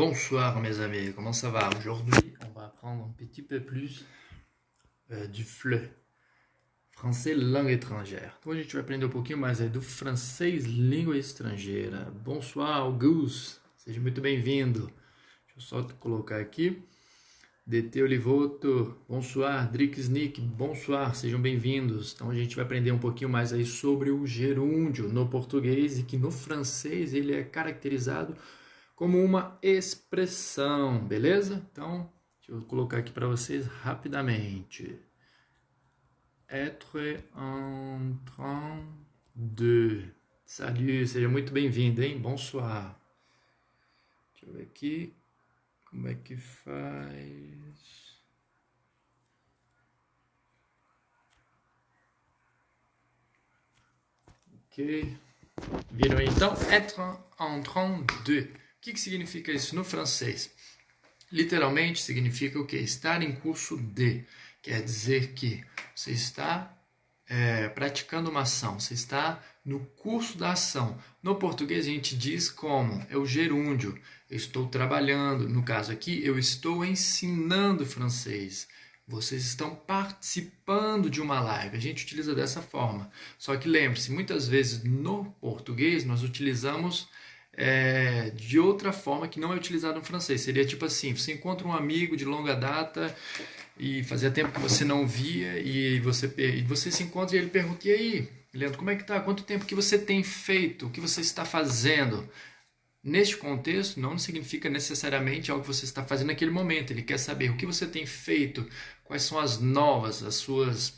Bonsoir mes amis, comment ça va? Aujourd'hui, on va apprendre un petit peu plus du FLE, Français Langue Étrangère. Então a gente vai aprender um pouquinho mais aí do francês língua estrangeira. Bonsoir Auguste, seja muito bem-vindo. Deixa eu só colocar aqui. DT Olivoto, bonsoir. Drix Nick, bonsoir, sejam bem-vindos. Então a gente vai aprender um pouquinho mais aí sobre o gerúndio no português e que no francês ele é caracterizado como uma expressão, beleza? Então, deixa eu colocar aqui para vocês rapidamente. Être en train de. Salut, seja muito bem-vindo, hein? Bonsoir. Deixa eu ver aqui. Como é que faz? Ok. Viram aí? Então, être en train de. O que significa isso no francês? Literalmente significa o quê? Estar em curso de. Quer dizer que você está praticando uma ação, você está no curso da ação. No português a gente diz como? É o gerúndio. Eu estou trabalhando. No caso aqui, eu estou ensinando francês. Vocês estão participando de uma live. A gente utiliza dessa forma. Só que lembre-se, muitas vezes no português nós utilizamos de outra forma que não é utilizado no francês. Seria tipo assim, você encontra um amigo de longa data e fazia tempo que você não via e você se encontra e ele pergunta, e aí, Leandro, como é que tá? Quanto tempo que você tem feito? O que você está fazendo? Neste contexto, não significa necessariamente algo que você está fazendo naquele momento. Ele quer saber o que você tem feito, quais são as novas, as suas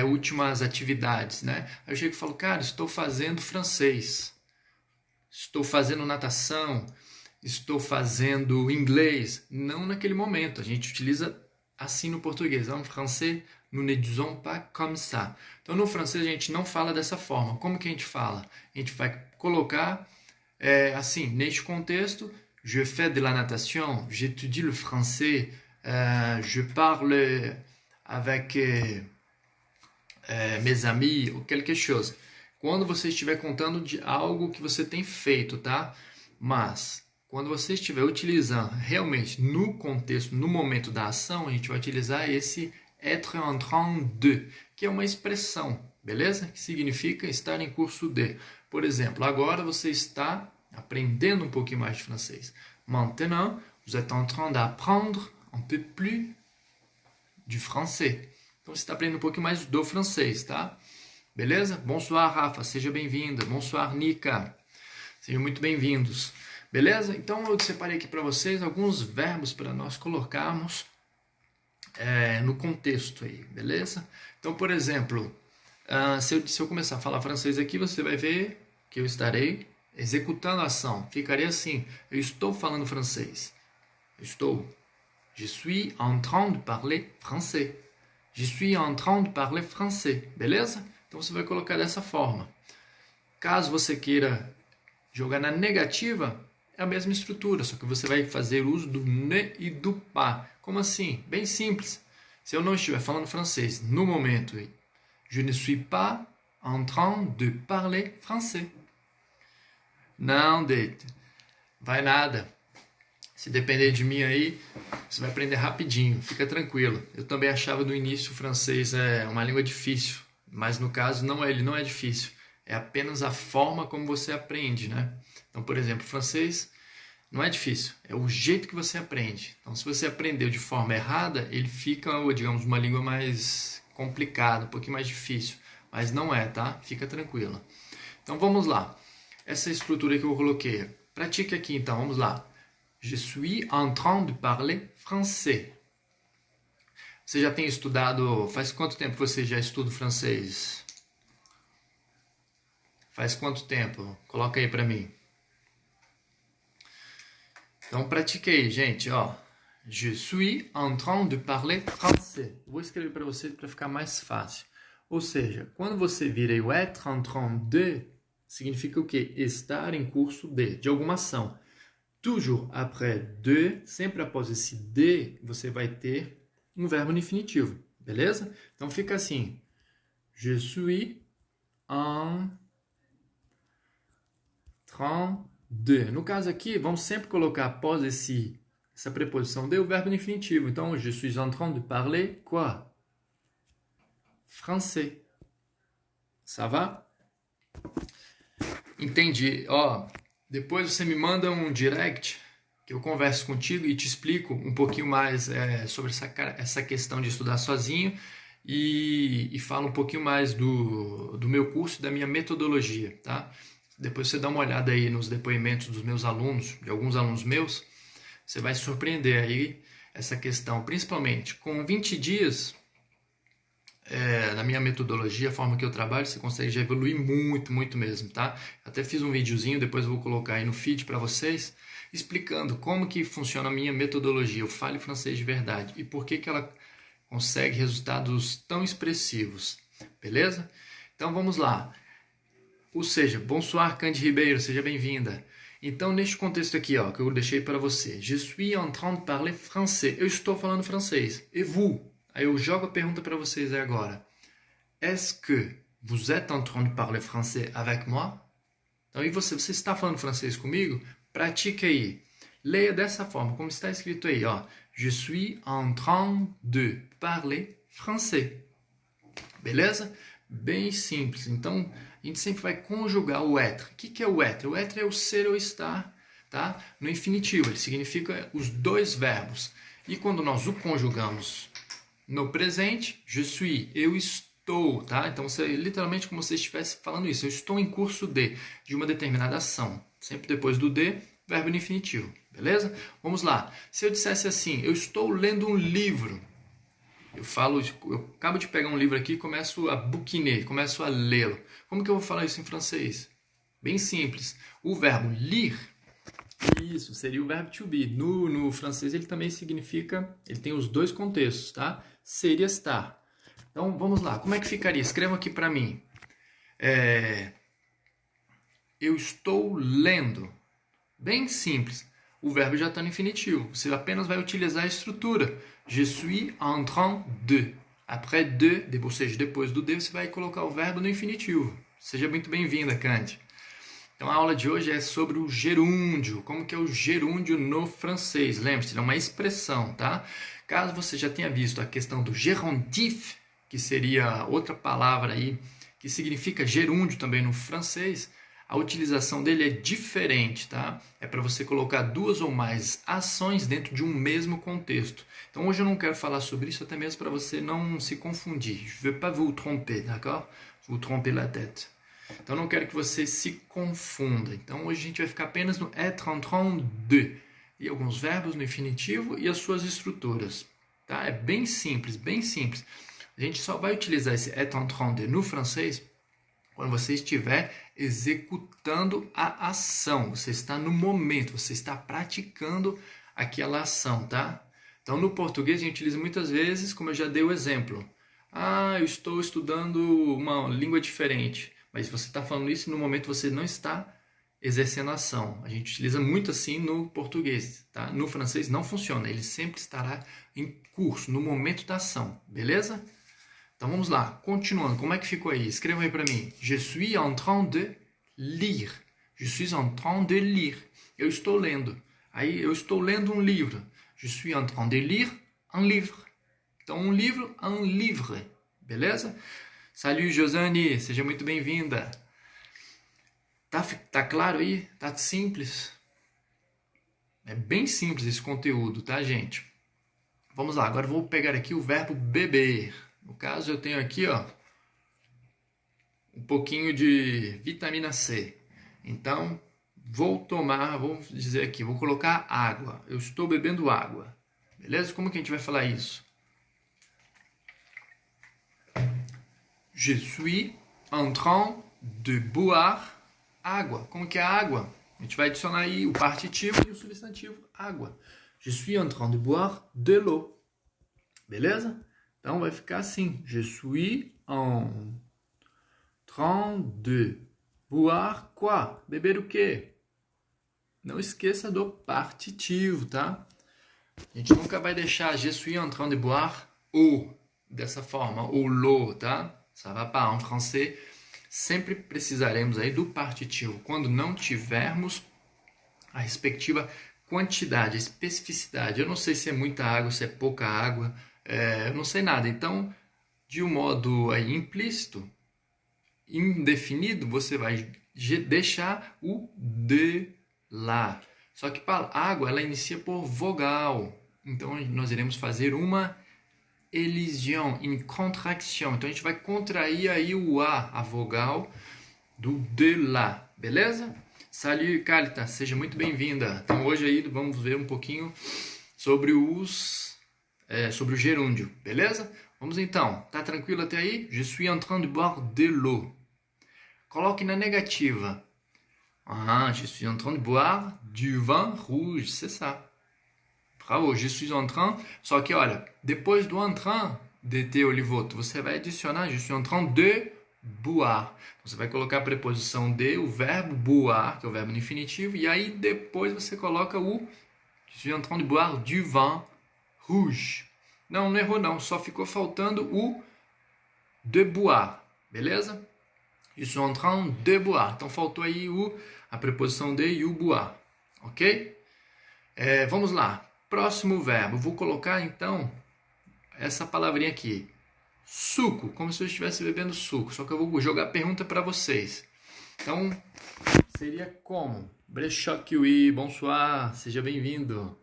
últimas atividades, né? Aí eu chego e falo, cara, estou fazendo francês, estou fazendo natação, estou fazendo inglês. Não naquele momento, a gente utiliza assim no português. En français, nous ne disons pas comme ça. Então, no francês, a gente não fala dessa forma. Como que a gente fala? A gente vai colocar assim, neste contexto, je fais de la natation, j'étudie le français, je parle avec mes amis, ou quelque chose. Quando você estiver contando de algo que você tem feito, tá? Mas, quando você estiver utilizando realmente no contexto, no momento da ação, a gente vai utilizar esse être en train de, que é uma expressão, beleza? Que significa estar em curso de. Por exemplo, agora você está aprendendo um pouquinho mais de francês. Maintenant, vous êtes en train d'apprendre un peu plus du français. Então, você está aprendendo um pouquinho mais do francês, tá? Beleza? Bonsoir, Rafa. Seja bem-vinda. Bonsoir, Nika. Sejam muito bem-vindos. Beleza? Então, eu separei aqui para vocês alguns verbos para nós colocarmos no contexto aí, beleza? Então, por exemplo, se eu começar a falar francês aqui, você vai ver que eu estarei executando a ação. Ficaria assim, eu estou falando francês. Eu estou. Je suis en train de parler français. Je suis en train de parler français. Beleza? Então você vai colocar dessa forma. Caso você queira jogar na negativa, é a mesma estrutura, só que você vai fazer uso do ne e do pas. Como assim? Bem simples. Se eu não estiver falando francês no momento, je ne suis pas en train de parler français. Não, Date. Vai nada. Se depender de mim aí, você vai aprender rapidinho. Fica tranquilo. Eu também achava no início o francês uma língua difícil. Mas no caso, ele não é difícil. É apenas a forma como você aprende, né? Então, por exemplo, o francês não é difícil. É o jeito que você aprende. Então, se você aprendeu de forma errada, ele fica, digamos, uma língua mais complicada, um pouquinho mais difícil. Mas não é, tá? Fica tranquilo. Então, vamos lá. Essa estrutura que eu coloquei. Pratique aqui, então. Vamos lá. Je suis en train de parler français. Você já tem estudado... Faz quanto tempo você já estuda francês? Faz quanto tempo? Coloca aí para mim. Então, pratique aí, gente. Ó. Je suis en train de parler français. Vou escrever para você para ficar mais fácil. Ou seja, quando você vira o être en train de, significa o quê? Estar em curso de alguma ação. Toujours après de, sempre após esse de, você vai ter um verbo no infinitivo, beleza? Então fica assim, je suis en train de. No caso aqui, vamos sempre colocar após essa preposição de o verbo no infinitivo. Então, je suis en train de parler quoi? Français. Ça va? Entendi. Ó, depois você me manda um direct que eu converso contigo e te explico um pouquinho mais sobre essa questão de estudar sozinho e falo um pouquinho mais do meu curso e da minha metodologia, tá? Depois você dá uma olhada aí nos depoimentos dos meus alunos, de alguns alunos meus, você vai se surpreender aí essa questão, principalmente com 20 dias na minha metodologia, a forma que eu trabalho, você consegue já evoluir muito, muito mesmo, tá? Até fiz um videozinho, depois eu vou colocar aí no feed para vocês, explicando como que funciona a minha metodologia, o Fale Francês de Verdade, e por que ela consegue resultados tão expressivos, beleza? Então vamos lá. Ou seja, bonsoir Candy Ribeiro, seja bem-vinda. Então, neste contexto aqui, ó, que eu deixei para você, je suis en train de parler français, eu estou falando francês, et vous? Aí eu jogo a pergunta para vocês aí agora. Est-ce que vous êtes en train de parler français avec moi? Então, e você está falando francês comigo? Pratique aí. Leia dessa forma, como está escrito aí, ó. Je suis en train de parler français. Beleza? Bem simples. Então, a gente sempre vai conjugar o être. O que é o être? O être é o ser ou estar, tá? No infinitivo. Ele significa os dois verbos. E quando nós o conjugamos no presente, je suis, eu estou, tá? Então, você, literalmente como se estivesse falando isso. Eu estou em curso de uma determinada ação. Sempre depois do de, verbo no infinitivo. Beleza? Vamos lá. Se eu dissesse assim, eu estou lendo um livro. Eu acabo de pegar um livro aqui e começo a bouquiner, começo a lê-lo. Como que eu vou falar isso em francês? Bem simples. O verbo lire, isso, seria o verbo to be. No francês ele também significa, ele tem os dois contextos, tá? Ser e estar. Então vamos lá, como é que ficaria? Escreva aqui para mim. Eu estou lendo. Bem simples. O verbo já está no infinitivo. Você apenas vai utilizar a estrutura. Je suis en train de. Après de, ou seja, depois do de, você vai colocar o verbo no infinitivo. Seja muito bem-vinda, Candy. Então a aula de hoje é sobre o gerúndio. Como que é o gerúndio no francês? Lembre-se, é uma expressão, tá? Caso você já tenha visto a questão do gerondif, que seria outra palavra aí, que significa gerúndio também no francês, a utilização dele é diferente, tá? É para você colocar duas ou mais ações dentro de um mesmo contexto. Então hoje eu não quero falar sobre isso, até mesmo para você não se confundir. Je ne veux pas vous tromper, d'accord? Vous tromper la tête. Então não quero que você se confunda. Então hoje a gente vai ficar apenas no être en train de. E alguns verbos no infinitivo e as suas estruturas. Tá? É bem simples, bem simples. A gente só vai utilizar esse être en train de no francês quando você estiver executando a ação. Você está no momento, você está praticando aquela ação, tá? Então, no português, a gente utiliza muitas vezes, como eu já dei o exemplo. Eu estou estudando uma língua diferente. Mas você está falando isso no momento você não está exercendo a ação. A gente utiliza muito assim no português, tá? No francês não funciona. Ele sempre estará em curso, no momento da ação. Beleza? Então vamos lá, continuando, como é que ficou aí? Escreva aí para mim. Je suis en train de lire. Je suis en train de lire. Eu estou lendo. Aí eu estou lendo um livro. Je suis en train de lire un livre. Então um livro, un livre. Beleza? Salut Josane, seja muito bem-vinda. Tá claro aí? Tá simples? É bem simples esse conteúdo, tá, gente? Vamos lá, agora eu vou pegar aqui o verbo beber. No caso, eu tenho aqui, ó, um pouquinho de vitamina C. Então, vou dizer aqui, vou colocar água. Eu estou bebendo água. Beleza? Como que a gente vai falar isso? Je suis en train de boire água. Como que é água? A gente vai adicionar aí o partitivo e o substantivo água. Je suis en train de boire de l'eau. Beleza? Então vai ficar assim. Je suis en train de boire quoi? Beber o quê? Não esqueça do partitivo, tá? A gente nunca vai deixar je suis en train de boire eau dessa forma, ou l'eau, tá? Ça va pas. En français, sempre precisaremos aí do partitivo. Quando não tivermos a respectiva quantidade, a especificidade. Eu não sei se é muita água, se é pouca água, eu não sei nada. Então, de um modo aí implícito, indefinido, você vai deixar o de lá. Só que para água, ela inicia por vogal. Então, nós iremos fazer uma elision, em contraction. Então, a gente vai contrair aí o A, a vogal do de lá. Beleza? Salut, Kalita. Seja muito bem-vinda. Então, hoje aí vamos ver um pouquinho sobre sobre o gerúndio. Beleza? Vamos então. Tá tranquilo até aí? Je suis en train de boire de l'eau. Coloque na negativa. Je suis en train de boire du vin rouge. C'est ça. Bravo, je suis en train. Só que, olha, depois do en train de ter olivoto, você vai adicionar je suis en train de boire. Você vai colocar a preposição de, o verbo boire, que é o verbo no infinitivo, e aí depois você coloca o je suis en train de boire du vin rouge. Não errou não, só ficou faltando o de boire, beleza? Je suis en train de boire. Então faltou aí a preposição de e o boire, ok? Vamos lá. Próximo verbo. Vou colocar então essa palavrinha aqui. Suco, como se eu estivesse bebendo suco. Só que eu vou jogar a pergunta para vocês. Então, seria como? Brechokiwi, bonsoir, seja bem-vindo.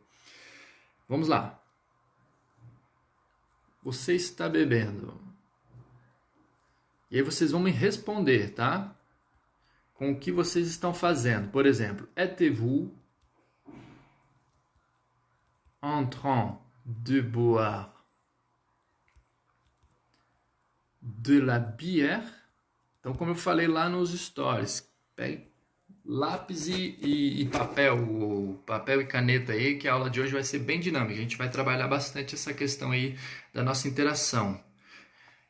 Vamos lá. Você está bebendo. E aí vocês vão me responder, tá? Com o que vocês estão fazendo. Por exemplo, êtes-vous en train de boire de la bière? Então, como eu falei lá nos stories, pegue lápis e papel e caneta aí, que a aula de hoje vai ser bem dinâmica. A gente vai trabalhar bastante essa questão aí da nossa interação.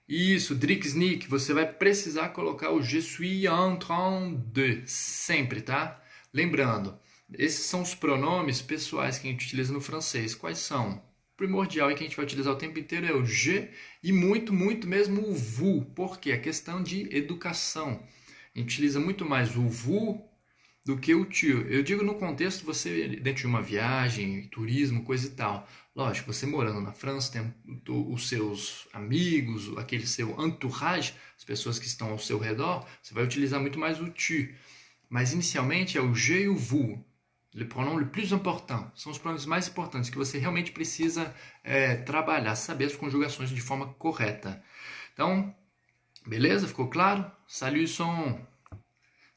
Isso, Drixnik, você vai precisar colocar o je suis en train de, sempre, tá? Lembrando, esses são os pronomes pessoais que a gente utiliza no francês. Quais são? O primordial e que a gente vai utilizar o tempo inteiro é o je e muito, muito mesmo o vous. Por quê? A questão de educação. A gente utiliza muito mais o vous do que o tu. Eu digo no contexto, você dentro de uma viagem, turismo, coisa e tal. Lógico, você morando na França, tem os seus amigos, aquele seu entourage, as pessoas que estão ao seu redor, você vai utilizar muito mais o tu. Mas inicialmente é o je e o vous. Le pronom le plus important. São os pronomes mais importantes que você realmente precisa trabalhar, saber as conjugações de forma correta. Então, beleza? Ficou claro? Salut, son!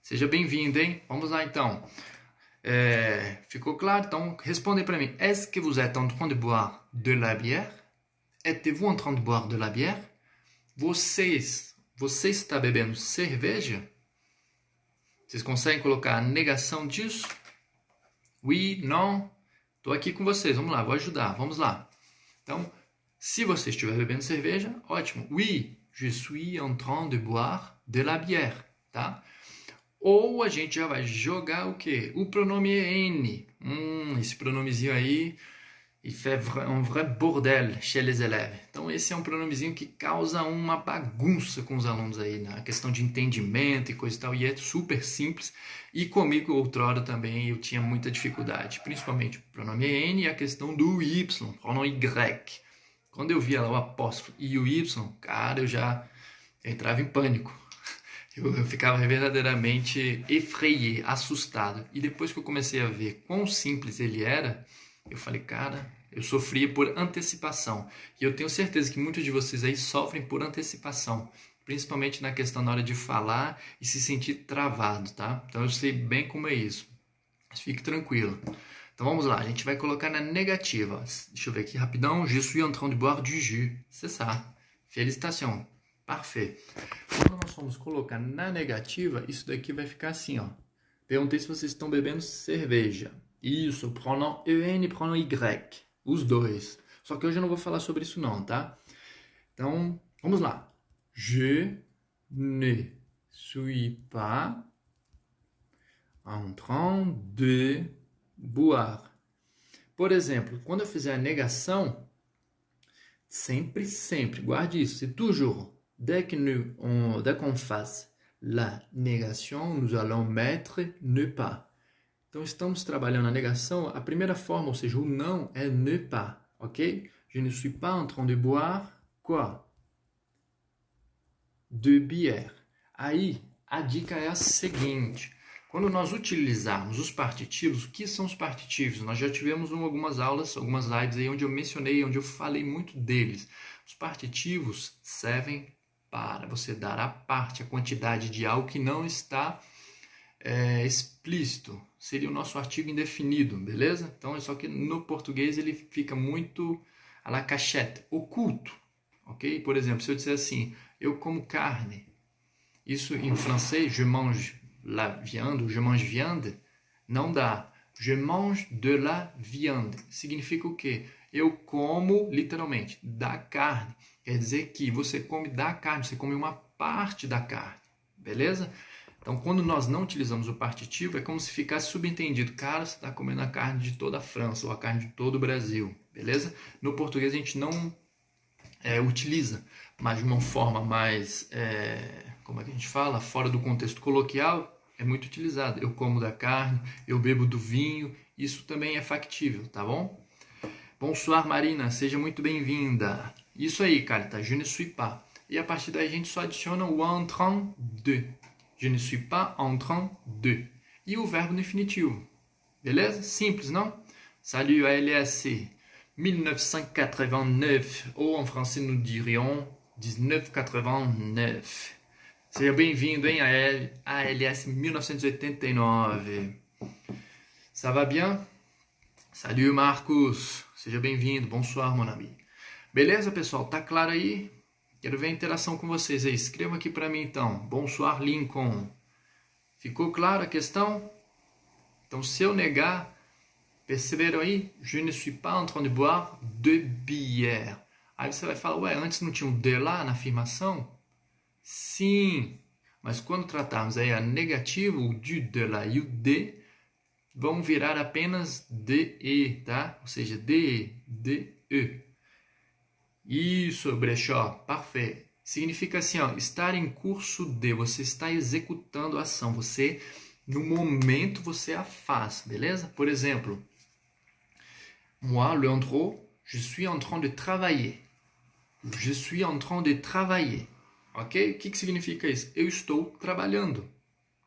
Seja bem-vindo, hein? Vamos lá, então. Ficou claro? Então, respondem para mim. Est-ce que vous êtes en train de boire de la bière? Êtes-vous en train de boire de la bière? Você está bebendo cerveja? Vocês conseguem colocar a negação disso? Oui, non? Estou aqui com vocês. Vamos lá, vou ajudar. Vamos lá. Então, se você estiver bebendo cerveja, ótimo. Oui, je suis en train de boire de la bière, tá? Ou a gente já vai jogar o quê? O pronome N. Esse pronomezinho aí, il fait un vrai bordel chez les élèves. Então, esse é um pronomezinho que causa uma bagunça com os alunos aí, na questão de entendimento e coisa e tal. E é super simples. E comigo, outrora, também, eu tinha muita dificuldade. Principalmente o pronome N e a questão do Y, pronome Y. Quando eu via lá o apóstrofo e o Y, cara, eu já entrava em pânico. Eu ficava verdadeiramente effrayé, assustado. E depois que eu comecei a ver quão simples ele era, eu falei, cara, eu sofria por antecipação. E eu tenho certeza que muitos de vocês aí sofrem por antecipação. Principalmente na questão na hora de falar e se sentir travado, tá? Então eu sei bem como é isso. Mas fique tranquilo. Então vamos lá, a gente vai colocar na negativa. Deixa eu ver aqui rapidão. Je suis en train de boire du jus. C'est ça. Félicitations. Parfait. Quando nós formos colocar na negativa, isso daqui vai ficar assim, ó. Perguntei se vocês estão bebendo cerveja. Isso, pronom EN e pronom Y. Os dois. Só que hoje eu não vou falar sobre isso não, tá? Então, vamos lá. Je ne suis pas en train de boire. Por exemplo, quando eu fizer a negação, sempre, guarde isso, c'est toujours. Dès qu'on fasse la négation, nous allons mettre ne pas. Então, estamos trabalhando a negação. A primeira forma, ou seja, o não, é ne pas, ok? Je ne suis pas en train de boire quoi? De bière. Aí, a dica é a seguinte. Quando nós utilizarmos os partitivos, o que são os partitivos? Nós já tivemos algumas aulas, algumas lives aí onde eu mencionei, onde eu falei muito deles. Os partitivos servem para você dar a parte, a quantidade de algo que não está explícito. Seria o nosso artigo indefinido, beleza? Então, só que no português ele fica muito à la cachette, oculto, ok? Por exemplo, se eu disser assim, eu como carne, isso em francês, je mange la viande, ou je mange viande, não dá. Je mange de la viande. Significa o quê? Eu como, literalmente, da carne. Quer dizer que você come da carne, você come uma parte da carne. Beleza? Então, quando nós não utilizamos o partitivo, é como se ficasse subentendido. Cara, você está comendo a carne de toda a França ou a carne de todo o Brasil. Beleza? No português, a gente não utiliza, mas de uma forma mais, como é que a gente fala? Fora do contexto coloquial, é muito utilizado. Eu como da carne, eu bebo do vinho, isso também é factível, tá bom? Bonsoir, Marina, seja muito bem-vinda. Isso aí, cara, tá? Je ne suis pas. E a partir daí a gente só adiciona o en train de. Je ne suis pas en train de. E o verbo no infinitivo. Beleza? Simples, não? Salut, ALS. 1989, ou em francês nous dirions 1989. Seja bem-vindo, hein, a ALS 1989. Ça va bien? Salut, Marcos. Seja bem-vindo. Bonsoir, mon ami. Beleza, pessoal? Tá claro aí? Quero ver a interação com vocês aí. Escreva aqui para mim, então. Bonsoir, Lincoln. Ficou clara a questão? Então, se eu negar, perceberam aí? Je ne suis pas en train de boire de bière. Aí você vai falar, ué, antes não tinha um de lá na afirmação? Sim, mas quando tratarmos aí a negativa, o du, de lá e o de, vão virar apenas de e, tá? Ou seja, de e. Isso, Brechó, parfait. Significa assim, ó, estar em curso de, você está executando a ação, você, no momento, você a faz, beleza? Por exemplo, moi, Leandro, je suis en train de travailler. Je suis en train de travailler. Ok? O que significa isso? Eu estou trabalhando.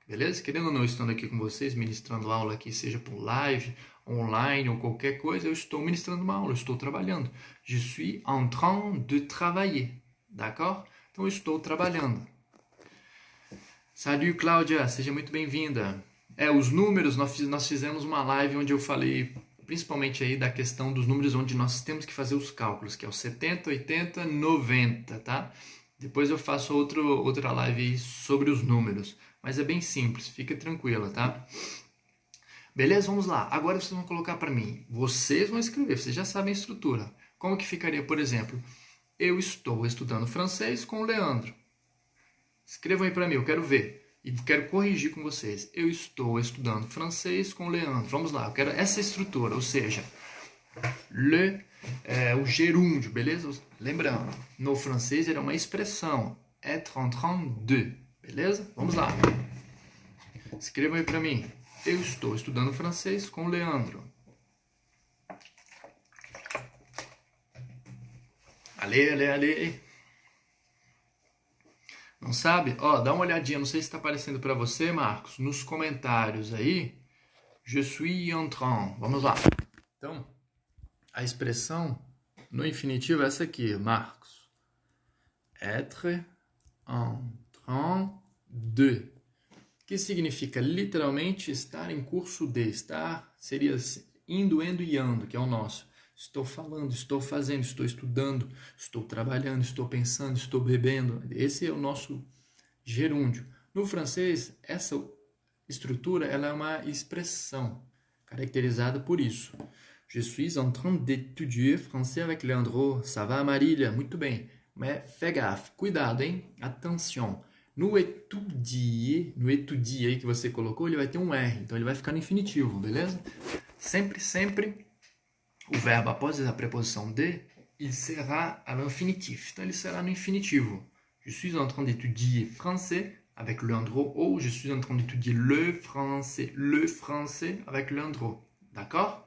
Beleza? Querendo ou não, estando aqui com vocês, ministrando aula aqui, seja por live, online ou qualquer coisa, eu estou ministrando uma aula, eu estou trabalhando. Je suis en train de travailler. D'accord? Então, eu estou trabalhando. Salut, Cláudia. Seja muito bem-vinda. Os números, nós fizemos uma live onde eu falei principalmente aí da questão dos números onde nós temos que fazer os cálculos, que é o 70, 80, 90, tá? Depois eu faço outra live aí sobre os números, mas é bem simples, fica tranquila, tá? Beleza? Vamos lá. Agora vocês vão colocar para mim. Vocês vão escrever, vocês já sabem a estrutura. Como que ficaria, por exemplo, eu estou estudando francês com o Leandro. Escrevam aí para mim, eu quero ver. E quero corrigir com vocês. Eu estou estudando francês com o Leandro. Vamos lá, eu quero essa estrutura, ou seja, o gerúndio, beleza? Lembrando, no francês ele é uma expressão. Être en train de, beleza? Vamos lá. Escrevam aí para mim. Eu estou estudando francês com o Leandro. Allez. Não sabe? Ó, dá uma olhadinha, não sei se está aparecendo para você, Marcos, nos comentários aí. Je suis en train. Vamos lá. Então, a expressão no infinitivo é essa aqui, Marcos. Être en train de. Que significa literalmente estar em curso de. Estar seria indo e ando, que é o nosso. Estou falando, estou fazendo, estou estudando, estou trabalhando, estou pensando, estou bebendo. Esse é o nosso gerúndio. No francês, essa estrutura ela é uma expressão caracterizada por isso. Je suis en train d'étudier français avec Leandro. Ça va, Marília? Muito bem. Mas fais gaffe. Cuidado, hein? Attention. No étudier aí que você colocou, ele vai ter um R. Então, ele vai ficar no infinitivo, beleza? Sempre o verbo após a preposição de, il sera à l'infinitif. Então, ele será no infinitivo. Je suis en train d'étudier français avec le andro, ou je suis en train d'étudier le français avec le andro, d'accord?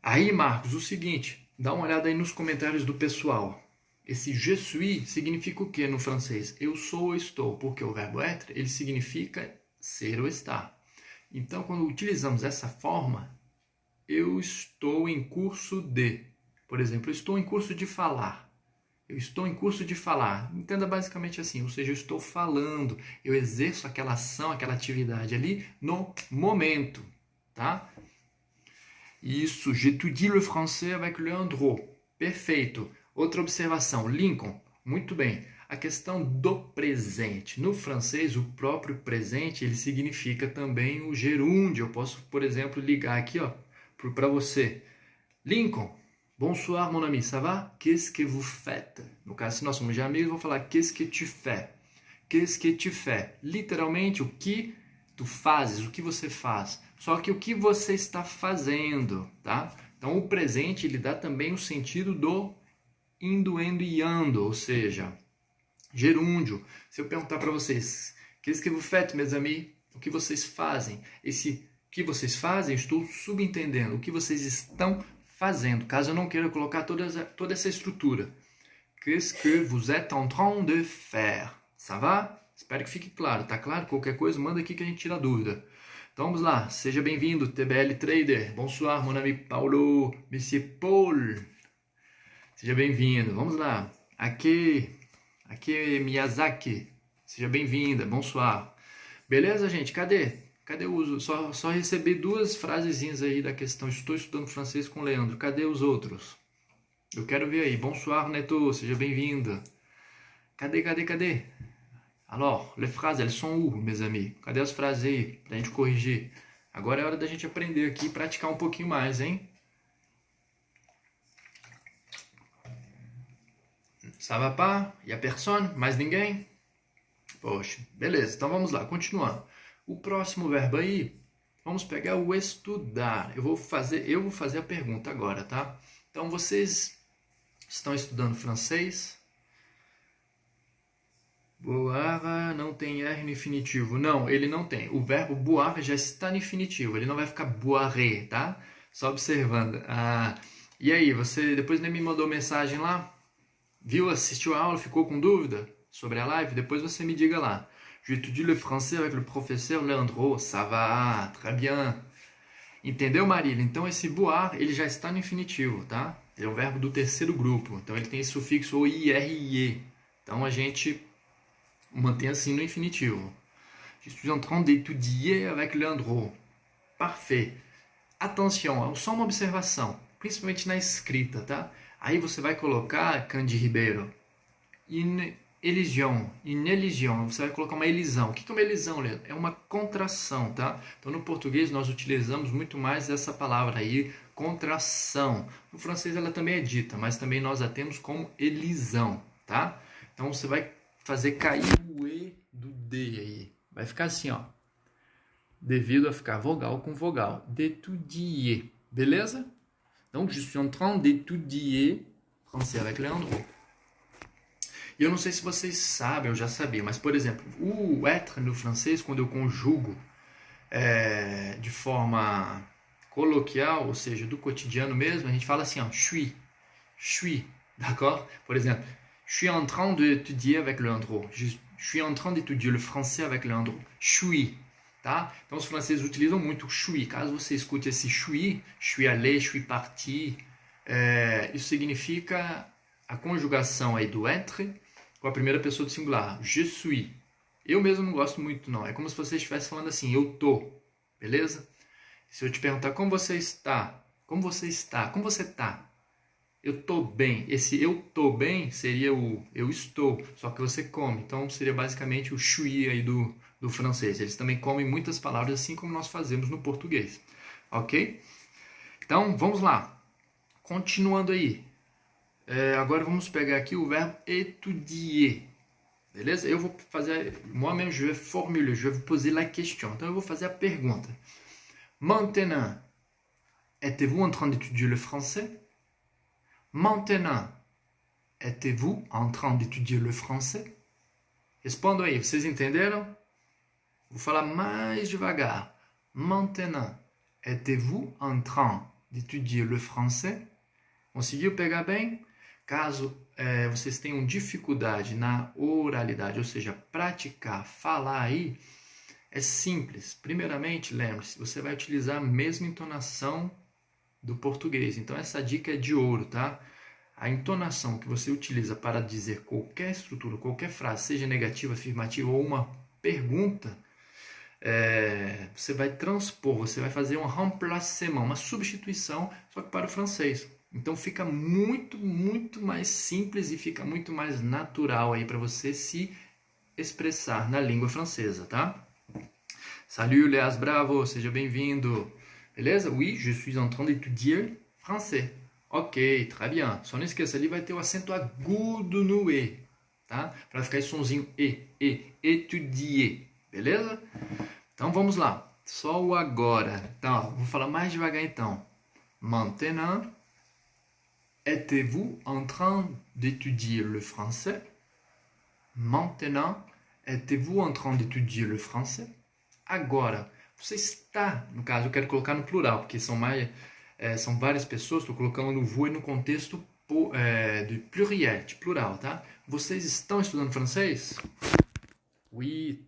Aí, Marcos, o seguinte, dá uma olhada aí nos comentários do pessoal. Esse je suis significa o que no francês? Eu sou ou estou, porque o verbo être, ele significa ser ou estar. Então, quando utilizamos essa forma, eu estou em curso de. Por exemplo, eu estou em curso de falar. Eu estou em curso de falar. Entenda basicamente assim, ou seja, eu estou falando, eu exerço aquela ação, aquela atividade ali no momento, tá? Isso, j'étudie le français avec Leandro. Perfeito. Outra observação, Lincoln. Muito bem. A questão do presente. No francês, o próprio presente, ele significa também o gerúndio. Eu posso, por exemplo, ligar aqui, ó, para você. Lincoln, bonsoir mon ami, ça va? Qu'est-ce que vous faites? No caso, se nós somos de amigos, eu vou falar qu'est-ce que tu fais? Qu'est-ce que tu fais? Literalmente, o que tu fazes, o que você faz. Só que o que você está fazendo, tá? Então, o presente, ele dá também o sentido do indo e ando, ou seja, gerúndio. Se eu perguntar para vocês, qu'est-ce que vous faites, mes amis? O que vocês fazem? Esse que vocês fazem, estou subentendendo o que vocês estão fazendo, caso eu não queira colocar toda essa estrutura. Qu'est-ce que vous êtes en train de faire? Ça va? Espero que fique claro, tá claro? Qualquer coisa, manda aqui que a gente tira a dúvida. Então vamos lá, seja bem-vindo, TBL Trader. Bonsoir, mon ami Paulo, Monsieur Paul. Seja bem-vindo, vamos lá. Aqui é Miyazaki. Seja bem-vinda, bonsoir. Beleza, gente? Cadê o uso? Só recebi 2 frasezinhas aí da questão. Estou estudando francês com o Leandro. Cadê os outros? Eu quero ver aí. Bonsoir, Neto. Seja bem-vinda. Cadê? Alors, les phrases, elles sont où, mes amis? Cadê as frases aí pra gente corrigir? Agora é hora da gente aprender aqui e praticar um pouquinho mais, hein? Ça va pas? Y a personne? Mais ninguém? Poxa, beleza. Então vamos lá, continuando. O próximo verbo aí, vamos pegar o estudar. Eu vou fazer a pergunta agora, tá? Então vocês estão estudando francês? Boire não tem R no infinitivo. Não, ele não tem. O verbo boire já está no infinitivo. Ele não vai ficar boire, tá? Só observando. E aí, você depois nem me mandou mensagem lá? Viu, assistiu a aula, ficou com dúvida sobre a live? Depois você me diga lá. J'étudie le français avec le professeur Leandro. Ça va, très bien. Entendeu, Marília? Então esse boire, ele já está no infinitivo, tá? Ele é um verbo do terceiro grupo. Então ele tem esse sufixo OIRE. Então a gente mantém assim no infinitivo. Je suis en train d'étudier avec Leandro. Parfait. Atenção, só uma observação, principalmente na escrita, tá? Aí você vai colocar, Candy Ribeiro, une elision, você vai colocar uma elisão. O que é uma elisão, Leandro? É uma contração, tá? Então no português nós utilizamos muito mais essa palavra aí, contração. No francês ela também é dita, mas também nós a temos como elisão, tá? Então você vai fazer cair o E do D aí. Vai ficar assim, ó. Devido a ficar vogal com vogal. D'étudier. Beleza? Donc, je suis en train d'étudier français avec Leandro. E eu não sei se vocês sabem, eu já sabia, mas, por exemplo, o être no francês, quando eu conjugo de forma coloquial, ou seja, do cotidiano mesmo, a gente fala assim, ó, suis, d'accord? Por exemplo, je suis en train d'étudier avec Leandro. Je suis en train d'étudier le français avec Leandro. Suis, tá? Então os franceses utilizam muito suis. Caso você escute esse suis allé, suis parti, isso significa a conjugação aí do être com a primeira pessoa do singular. Je suis. Eu mesmo não gosto muito, não. É como se você estivesse falando assim, eu tô. Beleza? Se eu te perguntar como você está, como você tá? Eu tô bem. Esse eu tô bem seria o eu estou, só que você come. Então seria basicamente o suis aí do francês. Eles também comem muitas palavras assim como nós fazemos no português. Ok? Então vamos lá. Continuando aí. Agora vamos pegar aqui o verbo étudier. Beleza? Eu vou fazer, moi-même je vais formuler, je vais vous poser la question. Então eu vou fazer a pergunta. Maintenant, êtes-vous en train d'étudier le français? Maintenant, êtes-vous en train d'étudier le français? Respondam aí, vocês entenderam? Vou falar mais devagar. Maintenant, êtes-vous en train d'étudier le français? Conseguiu pegar bem? Caso vocês tenham dificuldade na oralidade, ou seja, praticar, falar aí, é simples. Primeiramente, lembre-se, você vai utilizar a mesma entonação do português. Então, essa dica é de ouro, tá? A entonação que você utiliza para dizer qualquer estrutura, qualquer frase, seja negativa, afirmativa ou uma pergunta, você vai transpor, você vai fazer um remplacement, uma substituição, só que para o francês. Então fica muito, muito mais simples e fica muito mais natural aí para você se expressar na língua francesa, tá? Salut, Léas Bravo, seja bem-vindo. Beleza? Oui, je suis en train d'étudier français. Ok, très bien. Só não esqueça, ali vai ter o acento agudo no E, tá? Para ficar esse sonzinho étudier, beleza? Então vamos lá. Só o agora. Então, vou falar mais devagar então. Maintenant, êtes-vous en train d'étudier le français? Maintenant, êtes-vous en train d'étudier le français? Agora, você está, no caso eu quero colocar no plural, porque são várias pessoas, estou colocando no vous e no contexto de pluriel, de plural, tá? Vocês estão estudando francês? Oui.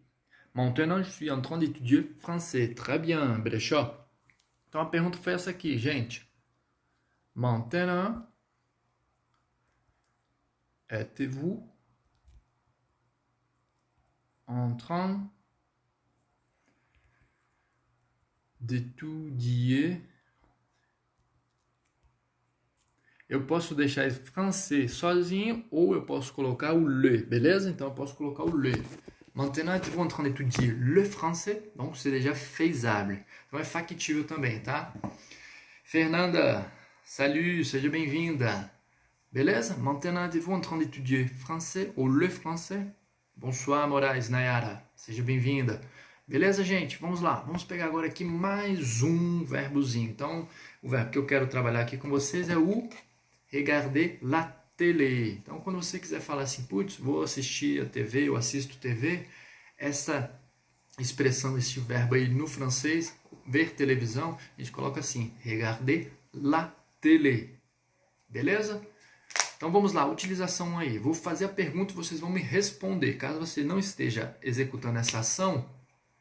Maintenant, je suis en train d'étudier français. Très bien, brechó. Então a pergunta foi essa aqui, gente. Maintenant, êtes-vous en train d'étudier? Eu posso deixar esse francês sozinho ou eu posso colocar o le, beleza? Então eu posso colocar o le. Maintenant, êtes-vous en train d'étudier le français? Donc c'est déjà faisable. Então é factível também, tá? Fernanda, salut, seja bem-vinda. Beleza? Maintenant, êtes-vous en train d'étudier français ou le français? Bonsoir, Moraes, Nayara, seja bem-vinda. Beleza, gente? Vamos lá. Vamos pegar agora aqui mais um verbozinho. Então, o verbo que eu quero trabalhar aqui com vocês é o regarder la télé. Então, quando você quiser falar assim, putz, vou assistir a TV, eu assisto TV, essa expressão, esse verbo aí no francês, ver televisão, a gente coloca assim, regarder la télé. Beleza? Então vamos lá, utilização aí. Vou fazer a pergunta e vocês vão me responder. Caso você não esteja executando essa ação,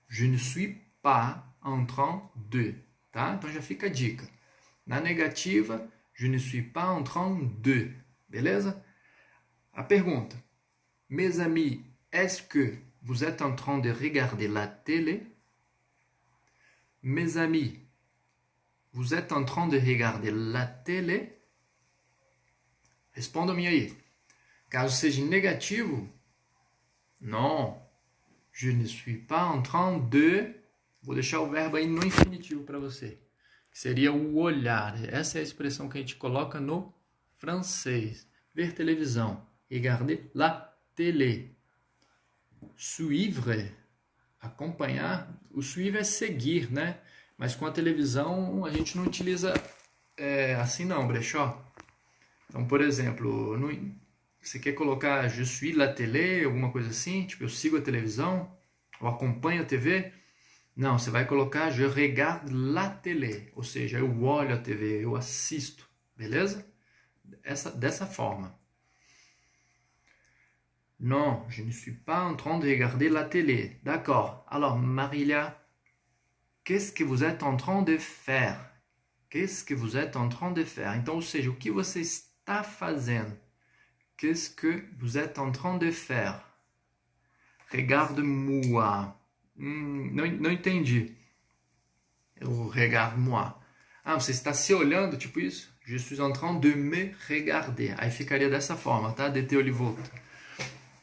je ne suis pas en train de, tá? Então já fica a dica. Na negativa, je ne suis pas en train de, beleza? A pergunta, mes amis, est-ce que vous êtes en train de regarder la télé? Mes amis, vous êtes en train de regarder la télé? Respondam-me aí. Caso seja negativo, non, je ne suis pas en train de... Vou deixar o verbo aí no infinitivo para você. Que seria o olhar. Essa é a expressão que a gente coloca no francês. Ver televisão. Regarder la télé. Suivre, acompanhar. O suivre é seguir, né? Mas com a televisão a gente não utiliza assim não, brechó. Então, por exemplo, você quer colocar je suis la télé, alguma coisa assim, tipo eu sigo a televisão, ou acompanho a TV. Não, você vai colocar je regarde la télé, ou seja, eu olho a TV, eu assisto, beleza? Dessa forma. Non, je ne suis pas en train de regarder la télé. D'accord. Alors, Marilia, qu'est-ce que vous êtes en train de faire? Qu'est-ce que vous êtes en train de faire? Então, ou seja, o que você está fazendo? Qu'est-ce que vous êtes en train de faire? Regarde-moi. Não entendi. Eu regarde-moi. Ah, você está se olhando, tipo isso? Je suis en train de me regarder. Aí ficaria dessa forma, tá? DT Olivoto.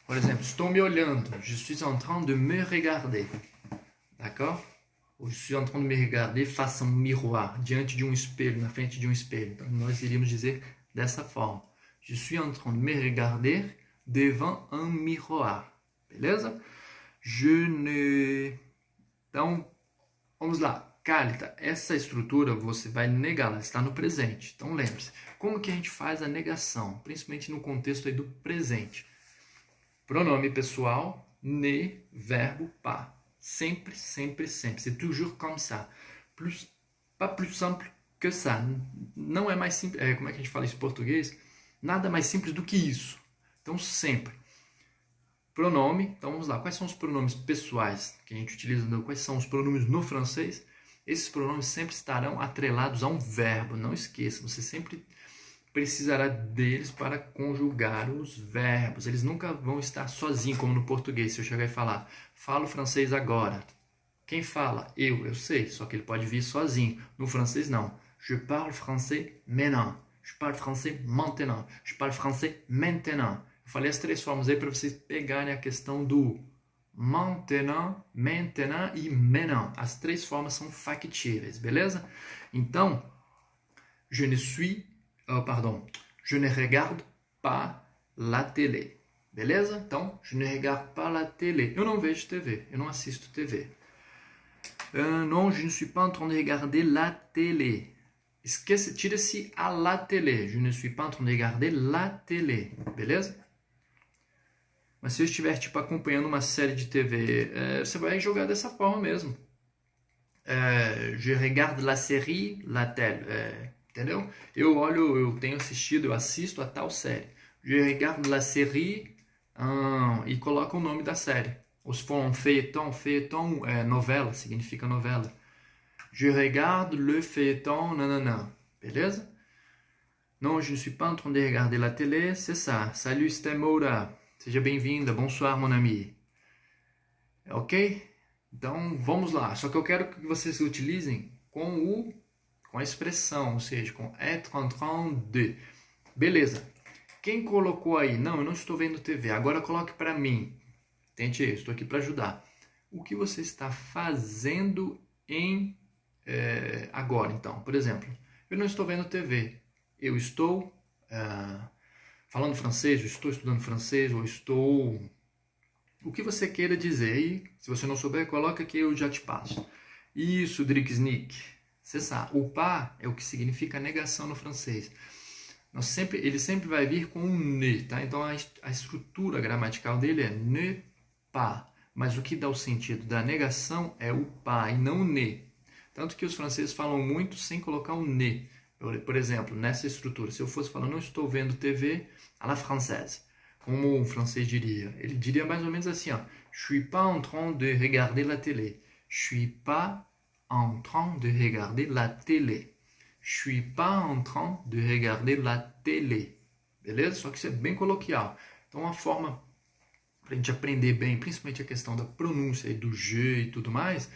Por exemplo, estou me olhando. Je suis en train de me regarder. D'accord? Ou je suis en train de me regarder face a um miroir, diante de um espelho, na frente de um espelho. Então, nós iríamos dizer dessa forma. Je suis en train de me regarder devant un miroir. Beleza? Então, vamos lá. Calita, essa estrutura você vai negá-la, está no presente. Então, lembre-se. Como que a gente faz a negação? Principalmente no contexto aí do presente. Pronome pessoal, ne, verbo pas. Sempre, sempre, sempre. C'est toujours comme ça. Pas plus simple que ça. Não é mais simples. Como é que a gente fala isso em português? Nada mais simples do que isso. Então, sempre. Pronome. Então, vamos lá. Quais são os pronomes pessoais que a gente utiliza? Quais são os pronomes no francês? Esses pronomes sempre estarão atrelados a um verbo. Não esqueça. Você sempre precisará deles para conjugar os verbos. Eles nunca vão estar sozinhos, como no português. Se eu chegar e falar, falo francês agora. Quem fala? Eu sei, só que ele pode vir sozinho. No francês, não. Je parle français maintenant. Je parle français maintenant. Je parle français maintenant. Eu falei as três formas aí para vocês pegarem a questão do maintenant, maintenant e maintenant. As três formas são factíveis, beleza? Então, je ne suis... je ne regarde pas la télé. Beleza? Então, je ne regarde pas la télé. Eu não vejo TV, eu não assisto TV. Non, je ne suis pas en train de regarder la télé. Esqueça, tira-se a la télé. Je ne suis pas en train de regarder la télé. Beleza? Mas se eu estiver tipo, acompanhando uma série de TV, você vai jogar dessa forma mesmo. Je regarde la série, la telle. Entendeu? Eu tenho assistido, eu assisto a tal série. Je regarde la série e coloca o nome da série. Ou se for um feuilleton é novela, significa novela. Je regarde le feuilleton, nanana. Beleza? Non, je ne suis pas en train de regarder la télé, c'est ça. Salut, Stemora. Seja bem-vinda. Bonsoir, mon ami. Ok? Então, vamos lá. Só que eu quero que vocês utilizem com a expressão, ou seja, com être en train de. Beleza. Quem colocou aí? Não, eu não estou vendo TV. Agora coloque para mim. Tente aí, estou aqui para ajudar. O que você está fazendo agora, então? Por exemplo, eu não estou vendo TV. Eu estou falando francês, eu estou estudando francês, ou estou... O que você queira dizer. E, se você não souber, coloca que eu já te passo. Isso, Dricksnick. Você sabe, o pas é o que significa negação no francês. Ele sempre vai vir com um ne, tá? Então a estrutura gramatical dele é ne pas. Mas o que dá o sentido da negação é o pas e não o ne. Tanto que os franceses falam muito sem colocar o ne. Por exemplo, nessa estrutura, se eu fosse falar, não estou vendo TV à la française, como um francês diria. Ele diria mais ou menos assim, ó, je suis pas en train de regarder la télé. Je suis pas en train de regarder la télé. Je suis pas en train de regarder la télé. Beleza? Só que isso é bem coloquial. Então, uma forma para a gente aprender bem, principalmente a questão da pronúncia e do je e tudo mais,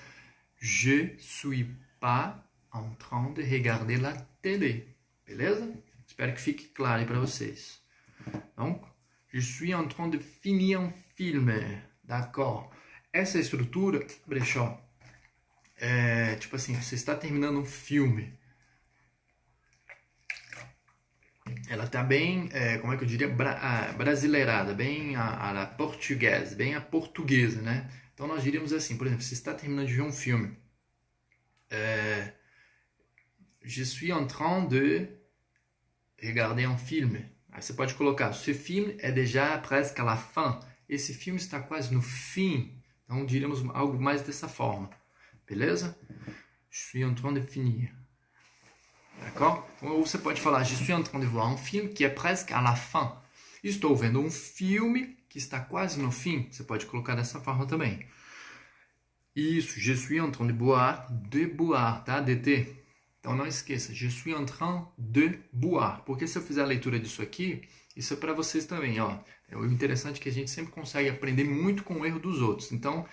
je suis pas en train de regarder la télé. Beleza? Espero que fique claro aí para vocês. Donc, je suis en train de finir un film. D'accord? Essa estrutura, Brechó, tipo assim, você está terminando um filme. Ela está bem, como é que eu diria, brasileirada, bem a portuguesa, bem a portuguesa, né? Então nós diríamos assim, por exemplo, você está terminando de ver um filme. Je suis en train de regarder un film. Aí você pode colocar, ce film est déjà presque à la fin. Esse filme está quase no fim. Então diríamos algo mais dessa forma. Beleza? Je suis en train de finir. D'accord? Ou você pode falar, je suis en train de voir un film qui est presque à la fin. Estou vendo um filme que está quase no fim. Você pode colocar dessa forma também. Isso, je suis en train de boire, tá? DT. Então não esqueça, je suis en train de boire. Porque se eu fizer a leitura disso aqui, isso é para vocês também, ó. O interessante é que a gente sempre consegue aprender muito com o erro dos outros. Então,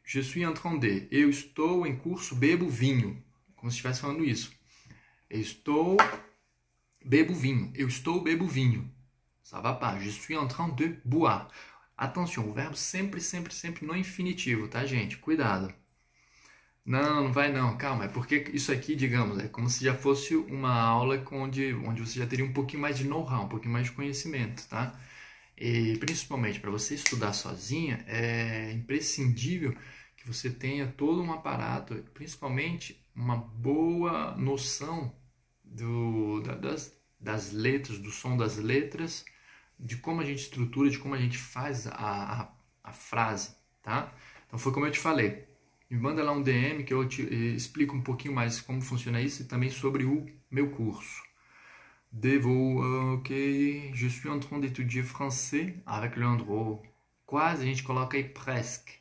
je suis en train de. Eu estou em curso, bebo vinho. Como se estivesse falando isso. Bebo vinho. Eu estou, bebo vinho. Ça va pas. Je suis en train de boire. Atenção, o verbo sempre, sempre, sempre no infinitivo, tá, gente? Cuidado. Não vai não. Calma. É porque isso aqui, digamos, é como se já fosse uma aula onde você já teria um pouquinho mais de know-how, um pouquinho mais de conhecimento, tá? E principalmente para você estudar sozinha, é imprescindível que você tenha todo um aparato, principalmente uma boa noção das letras, do som das letras, de como a gente estrutura, de como a gente faz a a frase, tá? Então foi como eu te falei. Me manda lá um DM que eu te explico um pouquinho mais como funciona isso e também sobre o meu curso. Devo, ok, je suis en train d'étudier français avec Leandro. Quase, a gente coloca aí presque.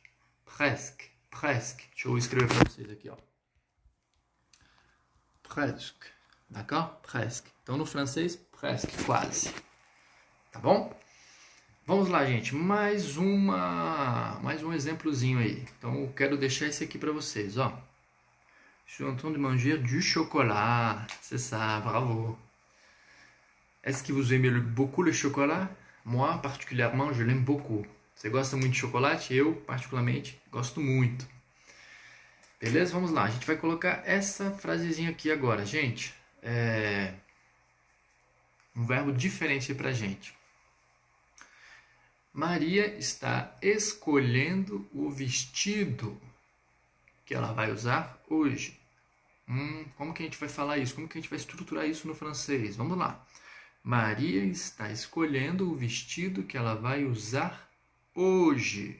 Presque, presque. Deixa eu escrever para vocês aqui, ó. Presque, d'accord? Presque. Então no francês, presque, quase. Tá bom? Vamos lá, gente. Mais um exemplozinho aí. Então eu quero deixar esse aqui para vocês, ó. Je suis en train de manger du chocolat. C'est ça, bravo. Est-ce que vous aimez beaucoup le chocolat? Moi, particulièrement, je l'aime beaucoup. Você gosta muito de chocolate? Eu, particularmente, gosto muito. Beleza? Vamos lá. A gente vai colocar essa frasezinha aqui agora, gente. Um verbo diferente pra gente. Maria está escolhendo o vestido que ela vai usar hoje. Como que a gente vai falar isso? Como que a gente vai estruturar isso no francês? Vamos lá. Maria está escolhendo o vestido que ela vai usar hoje.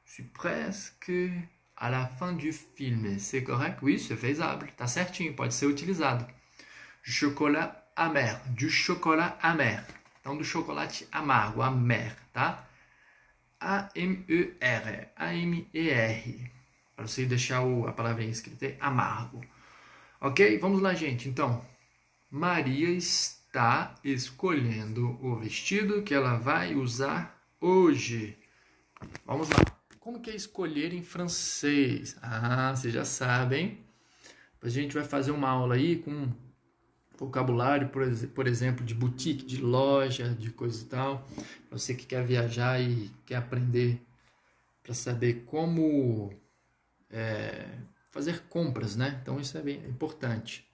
Je suis presque à la fin du film. C'est correct? Oui, c'est faisable. Tá certinho, pode ser utilizado. Chocolat amer. Du chocolat amer. Então, do chocolate amargo, amer, tá? A-M-E-R. A-M-E-R. Para você deixar a palavrinha escrita é amargo. Ok? Vamos lá, gente. Então, Maria está escolhendo o vestido que ela vai usar hoje. Vamos lá. Como que é escolher em francês? Ah, vocês já sabem. Depois a gente vai fazer uma aula aí com vocabulário, por exemplo, de boutique, de loja, de coisa e tal. Você que quer viajar e quer aprender para saber como fazer compras, né? Então isso é bem importante.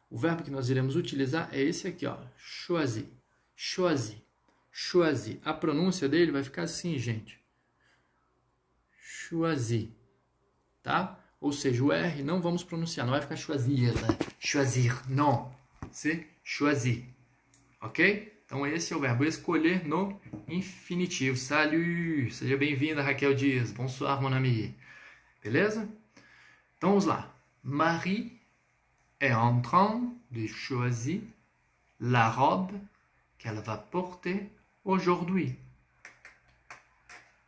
O verbo que nós iremos utilizar é esse aqui, ó. Choisir. Choisir. Choisir. A pronúncia dele vai ficar assim, gente. Choisir. Tá? Ou seja, o R não vamos pronunciar. Não vai ficar choisir, né? Choisir. Não. C'est choisir. Ok? Então esse é o verbo escolher no infinitivo. Salut! Seja bem-vinda, Raquel Dias. Bonsoir, mon ami. Beleza? Então vamos lá. Marie est en train de choisir la robe qu'elle va porter aujourd'hui.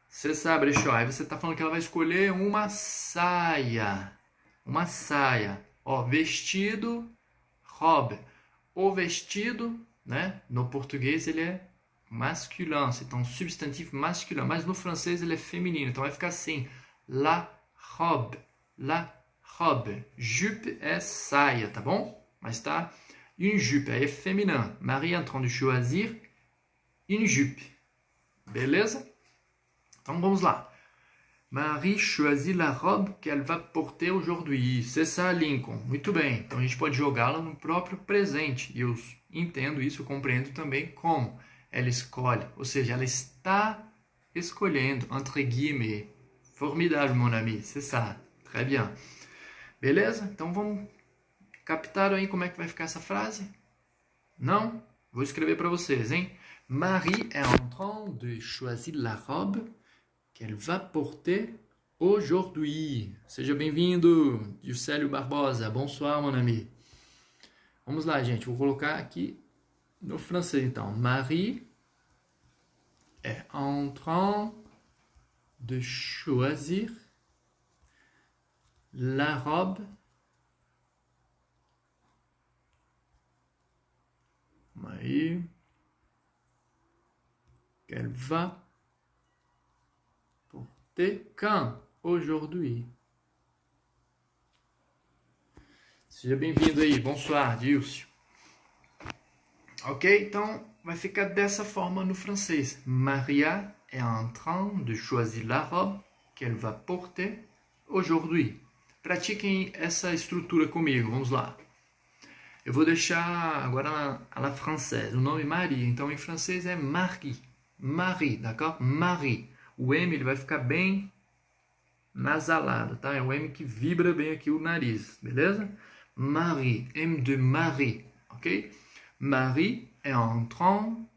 Você sabe, Brechó, aí você está falando que ela vai escolher uma saia. Uma saia. Ó, vestido, robe. O vestido, né? No português ele é masculin, c'est um substantivo masculin. Mas no francês ele é feminino. Então vai ficar assim. La robe. La robe. Jupe é saia, tá bom? Mas tá une jupe, aí é féminin. Marie est en train de choisir une jupe. Beleza? Então vamos lá. Marie choisit la robe qu'elle va porter aujourd'hui. C'est ça, Lincoln. Muito bem. Então a gente pode jogá-la no próprio presente. E eu entendo isso, eu compreendo também como ela escolhe. Ou seja, ela está escolhendo, entre guillemets. Formidable, mon ami. C'est ça. Très bien. Beleza? Então vamos captar aí como é que vai ficar essa frase? Não? Vou escrever para vocês, hein? Marie est en train de choisir la robe qu'elle va porter aujourd'hui. Seja bem-vindo, Juscelio Barbosa. Bonsoir, mon ami. Vamos lá, gente. Vou colocar aqui no francês, então. Marie est en train de choisir la robe Marie qu'elle va porter quand aujourd'hui. Seja bem-vindo aí. Bonsoir, Dilcio. Ok? Então, vai ficar dessa forma no francês. Maria est en train de choisir la robe qu'elle va porter aujourd'hui. Pratiquem essa estrutura comigo. Vamos lá. Eu vou deixar agora a la française, o nome Maria. Então, em francês é Marie. Marie, d'accord? Marie. O M ele vai ficar bem nasalado, tá? É o M que vibra bem aqui o nariz, beleza? Marie, M de Marie, ok? Marie est en train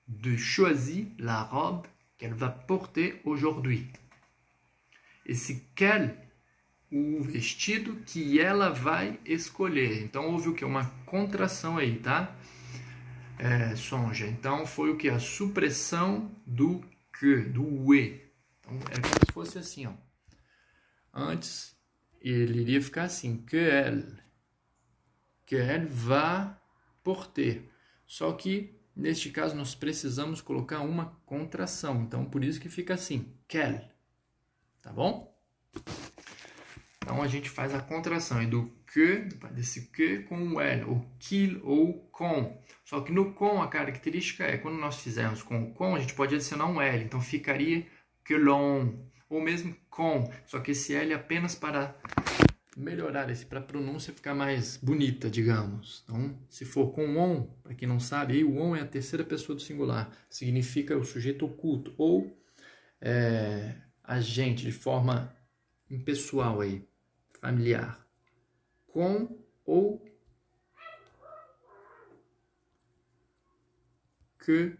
de choisir la robe qu'elle va porter aujourd'hui. Esse quelle, o vestido que ela vai escolher. Então, houve o que? Uma contração aí, tá? Sonja. Então, foi o que? A supressão do que, do e. Então, é como se fosse assim, ó. Antes, ele iria ficar assim, que elle va porter. Só que, neste caso, nós precisamos colocar uma contração. Então, por isso que fica assim, qu'elle. Tá bom? Então, a gente faz a contração do que, desse que com o elle, ou qu'il ou com. Só que no com, a característica é, quando nós fizermos com o com, a gente pode adicionar um L. Então, ficaria que l'on, ou mesmo com. Só que esse L é apenas para melhorar, para a pronúncia ficar mais bonita, digamos. Então, se for com on, para quem não sabe, aí o on é a terceira pessoa do singular. Significa o sujeito oculto, ou agente, de forma impessoal aí, familiar. Com ou que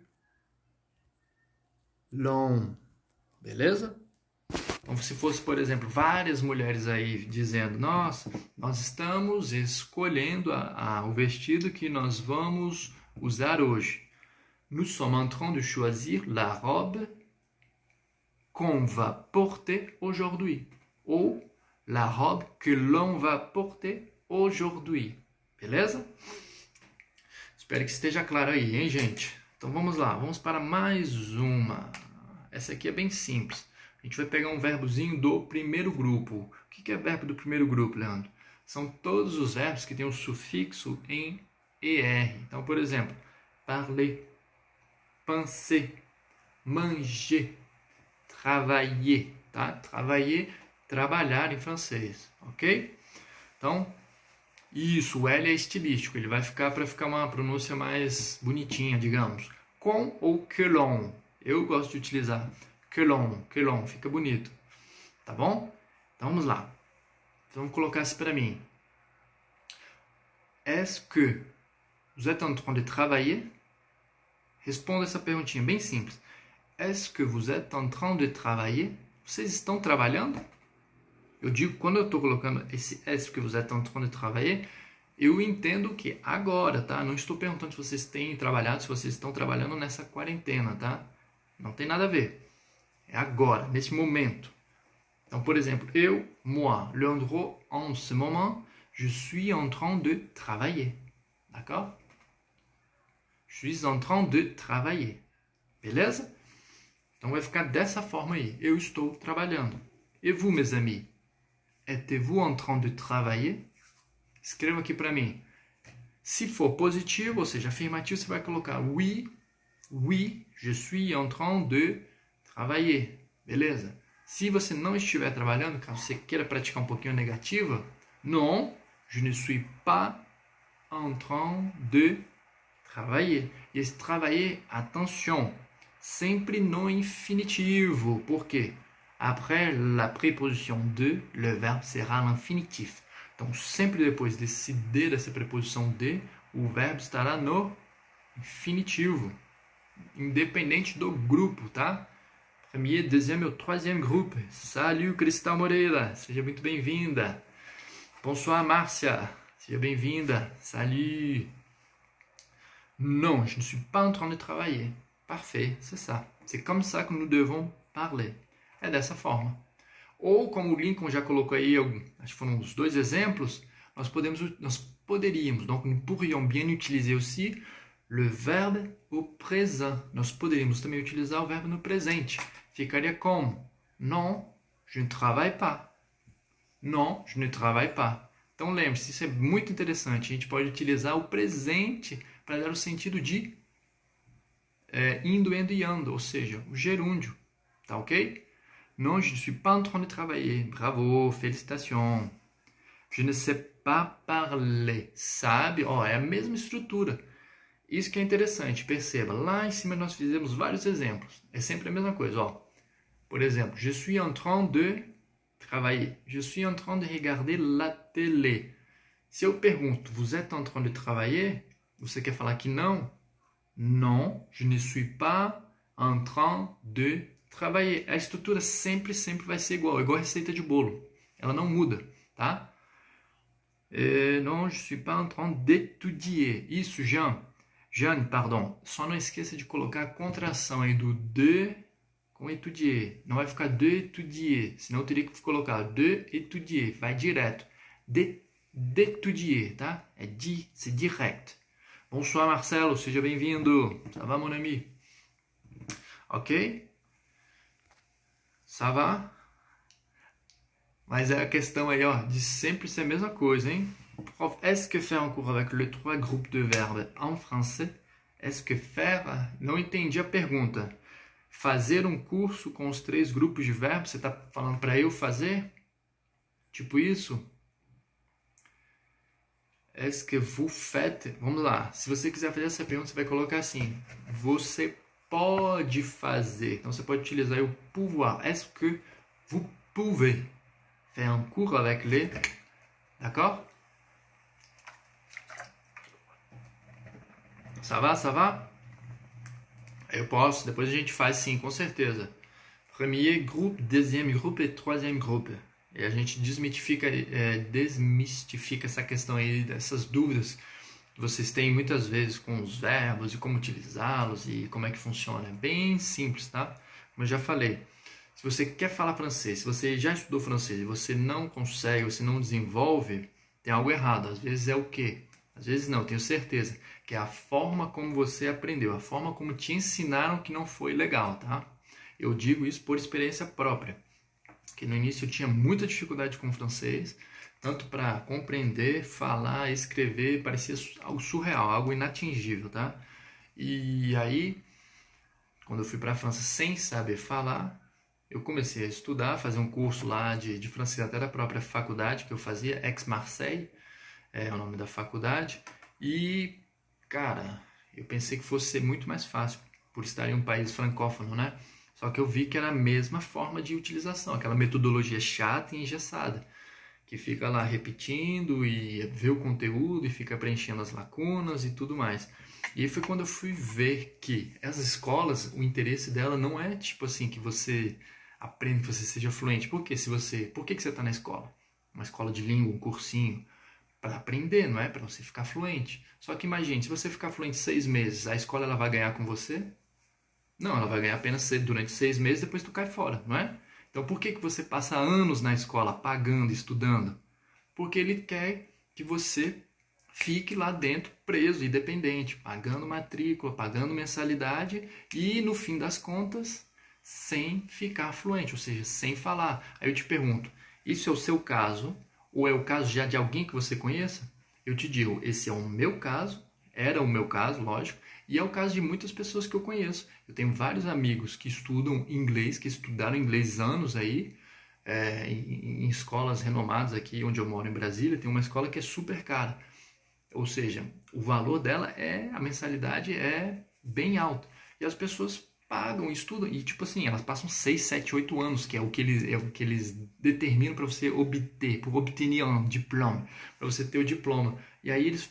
l'on. Beleza? Então, se fosse, por exemplo, várias mulheres aí dizendo, nossa, nós estamos escolhendo o vestido que nós vamos usar hoje. Nous sommes en train de choisir la robe qu'on va porter aujourd'hui. Ou la robe que l'on va porter aujourd'hui. Beleza? Espero que esteja claro aí, hein, gente? Então vamos lá, vamos para mais uma. Essa aqui é bem simples. A gente vai pegar um verbozinho do primeiro grupo. O que é verbo do primeiro grupo, Leandro? São todos os verbos que têm o sufixo em ER. Então, por exemplo, parler, penser, manger, travailler. Tá? Travailler, trabalhar em francês, ok? Então, isso, o L é estilístico. Ele vai ficar para ficar uma pronúncia mais bonitinha, digamos. Com ou que l'on. Eu gosto de utilizar que l'on, fica bonito. Tá bom? Então vamos lá. Então, vamos colocar isso para mim. Est-ce que vous êtes en train de travailler? Responda essa perguntinha bem simples. Est-ce que vous êtes en train de travailler? Vocês estão trabalhando? Eu digo, quando eu estou colocando esse est-ce que vous êtes en train de travailler, eu entendo que agora, tá? Não estou perguntando se vocês têm trabalhado, se vocês estão trabalhando nessa quarentena, tá? Não tem nada a ver. É agora, nesse momento. Então, por exemplo, eu, moi, Leandro, en ce moment, je suis en train de travailler. D'accord? Je suis en train de travailler. Beleza? Então, vai ficar dessa forma aí. Eu estou trabalhando. E vous, mes amis? Êtes-vous en train de travailler? Escreva aqui para mim. Se for positivo, ou seja, afirmativo, você vai colocar oui, oui, je suis en train de travailler. Beleza? Se você não estiver trabalhando, caso você queira praticar um pouquinho negativa, non, je ne suis pas en train de travailler. E esse travailler, attention, sempre no infinitivo. Por quê? Après la préposition de, le verbe sera l'infinitif. Então, sempre depois desse de, dessa preposição de, o verbo estará no infinitivo, independente do grupo, tá? Premier, deuxième ou troisième groupe. Salut, Cristal Moreira. Seja muito bem-vinda. Bonsoir, Márcia. Seja bem-vinda. Salut. Non, je ne suis pas en train de travailler. Parfait, c'est ça. C'est comme ça que nous devons parler. É dessa forma. Ou, como o Lincoln já colocou aí, acho que foram os dois exemplos, nós poderíamos, donc nous pourrions bien utiliser aussi le verbe au présent. Nós poderíamos também utilizar o verbo no presente. Ficaria como? Non, je ne travaille pas. Non, je ne travaille pas. Então lembre-se, isso é muito interessante. A gente pode utilizar o presente para dar o sentido de indo, endo e ando, ou seja, o gerúndio. Tá ok? Non, je ne suis pas en train de travailler. Bravo, félicitations. Je ne sais pas parler. Sabe? É a mesma estrutura. Isso que é interessante, perceba. Lá em cima nós fizemos vários exemplos. É sempre a mesma coisa. Por exemplo, je suis en train de travailler. Je suis en train de regarder la télé. Se eu pergunto, vous êtes en train de travailler? Você quer falar que não? Non, je ne suis pas en train de travailler. A estrutura sempre vai ser igual a receita de bolo. Ela não muda, tá? Non, je suis pas en train d'étudier. Isso, Jeanne, pardon. Só não esqueça de colocar a contração aí do de com étudier. Não vai ficar de étudier, senão eu teria que colocar de étudier. Vai direto. D'étudier, tá? C'est direct. Bonsoir, Marcelo. Seja bem-vindo. Ça va, mon ami? Ok? Ça va? Mas é a questão aí, ó, de sempre ser a mesma coisa, hein? Prof, est-ce que faire un cours avec les 3 groupes de verbes en français? Est-ce que faire... Não entendi a pergunta. Fazer um curso com os 3 grupos de verbos? Você tá falando para eu fazer? Tipo isso? Est-ce que vous faites... Vamos lá. Se você quiser fazer essa pergunta, você vai colocar assim. Você pode fazer. Então, você pode utilizar o pouvoir. Est-ce que vous pouvez faire un cours avec les... D'accord? Ça va, ça va? Eu posso, depois a gente faz sim, com certeza. Premier groupe, deuxième groupe e troisième groupe. E a gente desmistifica essa questão aí, dessas dúvidas que vocês têm muitas vezes com os verbos e como utilizá-los e como é que funciona. É bem simples, tá? Como eu já falei. Se você quer falar francês, se você já estudou francês e você não consegue, você não desenvolve, tem algo errado. Às vezes é o quê? Às vezes não, tenho certeza. Que é a forma como você aprendeu, a forma como te ensinaram que não foi legal, tá? Eu digo isso por experiência própria. Que no início eu tinha muita dificuldade com o francês, tanto para compreender, falar, escrever, parecia algo surreal, algo inatingível, tá? E aí, quando eu fui para a França sem saber falar, eu comecei a estudar, fazer um curso lá de francês até da própria faculdade que eu fazia, Aix-Marseille, é o nome da faculdade. E, cara, eu pensei que fosse ser muito mais fácil, por estar em um país francófono, né? Só que eu vi que era a mesma forma de utilização, aquela metodologia chata e engessada, que fica lá repetindo e vê o conteúdo e fica preenchendo as lacunas e tudo mais. E aí foi quando eu fui ver que essas escolas, o interesse dela não é tipo assim, que você aprenda, que você seja fluente. Por que você está na escola? Uma escola de língua, um cursinho, para aprender, não é? Para você ficar fluente. Só que imagine, se você ficar fluente 6 meses, a escola ela vai ganhar com você? Não, ela vai ganhar apenas durante 6 meses, depois tu cai fora, não é? Então por que você passa anos na escola pagando, estudando? Porque ele quer que você fique lá dentro preso e dependente, pagando matrícula, pagando mensalidade e no fim das contas sem ficar fluente, ou seja, sem falar. Aí eu te pergunto, isso é o seu caso ou é o caso já de alguém que você conheça? Eu te digo, esse é o meu caso, era o meu caso, lógico, e é o caso de muitas pessoas que eu conheço. Eu tenho vários amigos que estudam inglês, que estudaram inglês anos aí, em escolas renomadas aqui onde eu moro em Brasília. Tem uma escola que é super cara. Ou seja, o valor dela a mensalidade é bem alta. E as pessoas pagam, estudam, e tipo assim, elas passam 6, 7, 8 anos, que é o que eles determinam para você obter, por obtenir um diploma, para você ter o diploma. E aí eles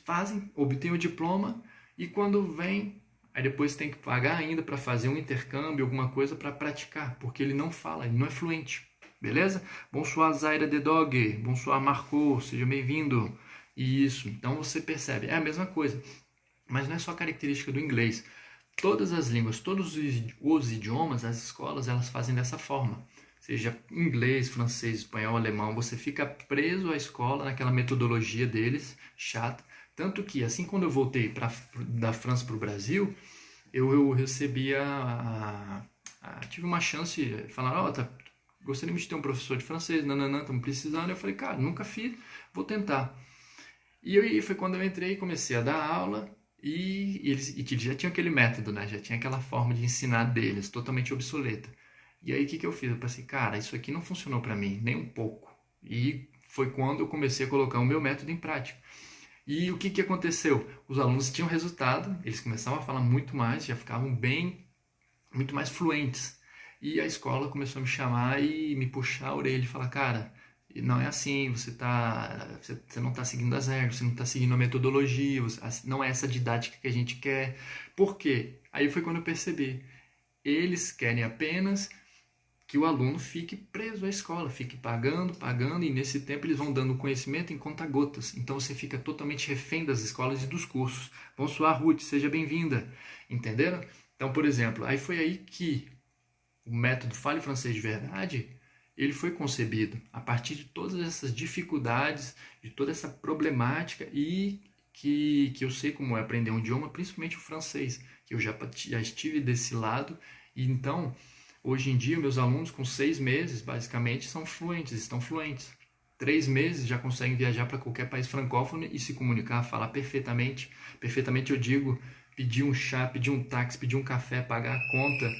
obtêm o diploma, e quando vem, aí depois tem que pagar ainda para fazer um intercâmbio, alguma coisa para praticar, porque ele não fala, ele não é fluente. Beleza? Bonsoir, Zaira The Dog. Bonsoir, Marco. Seja bem-vindo. Isso, então você percebe, é a mesma coisa. Mas não é só característica do inglês. Todas as línguas, todos os idiomas, as escolas, elas fazem dessa forma. Seja inglês, francês, espanhol, alemão, você fica preso à escola, naquela metodologia deles, chata. Tanto que, assim, quando eu voltei da França para o Brasil, eu recebi tive uma chance, falaram, gostaríamos de ter um professor de francês, estamos precisando. Eu falei, cara, nunca fiz, vou tentar. E aí foi quando eu entrei e comecei a dar aula, e eles já tinham aquele método, né? Já tinha aquela forma de ensinar deles, totalmente obsoleta. E aí o que eu fiz? Eu pensei, cara, isso aqui não funcionou para mim, nem um pouco. E foi quando eu comecei a colocar o meu método em prática. E o que aconteceu? Os alunos tinham resultado, eles começavam a falar muito mais, já ficavam muito mais fluentes. E a escola começou a me chamar e me puxar a orelha e falar, cara, não é assim, você não está seguindo as regras, você não está seguindo a metodologia, não é essa didática que a gente quer. Por quê? Aí foi quando eu percebi. Eles querem apenas que o aluno fique preso à escola, fique pagando, e nesse tempo eles vão dando conhecimento em conta-gotas. Então você fica totalmente refém das escolas e dos cursos. Bonsoir, Ruth, seja bem-vinda. Entenderam? Então, por exemplo, aí foi aí que o método Fale Francês de Verdade, ele foi concebido a partir de todas essas dificuldades, de toda essa problemática e que eu sei como é aprender um idioma, principalmente o francês, que eu já estive desse lado. E então, hoje em dia, meus alunos com 6 meses, basicamente, são fluentes, estão fluentes. 3 meses já conseguem viajar para qualquer país francófono e se comunicar, falar perfeitamente. Perfeitamente eu digo, pedir um chá, pedir um táxi, pedir um café, pagar a conta,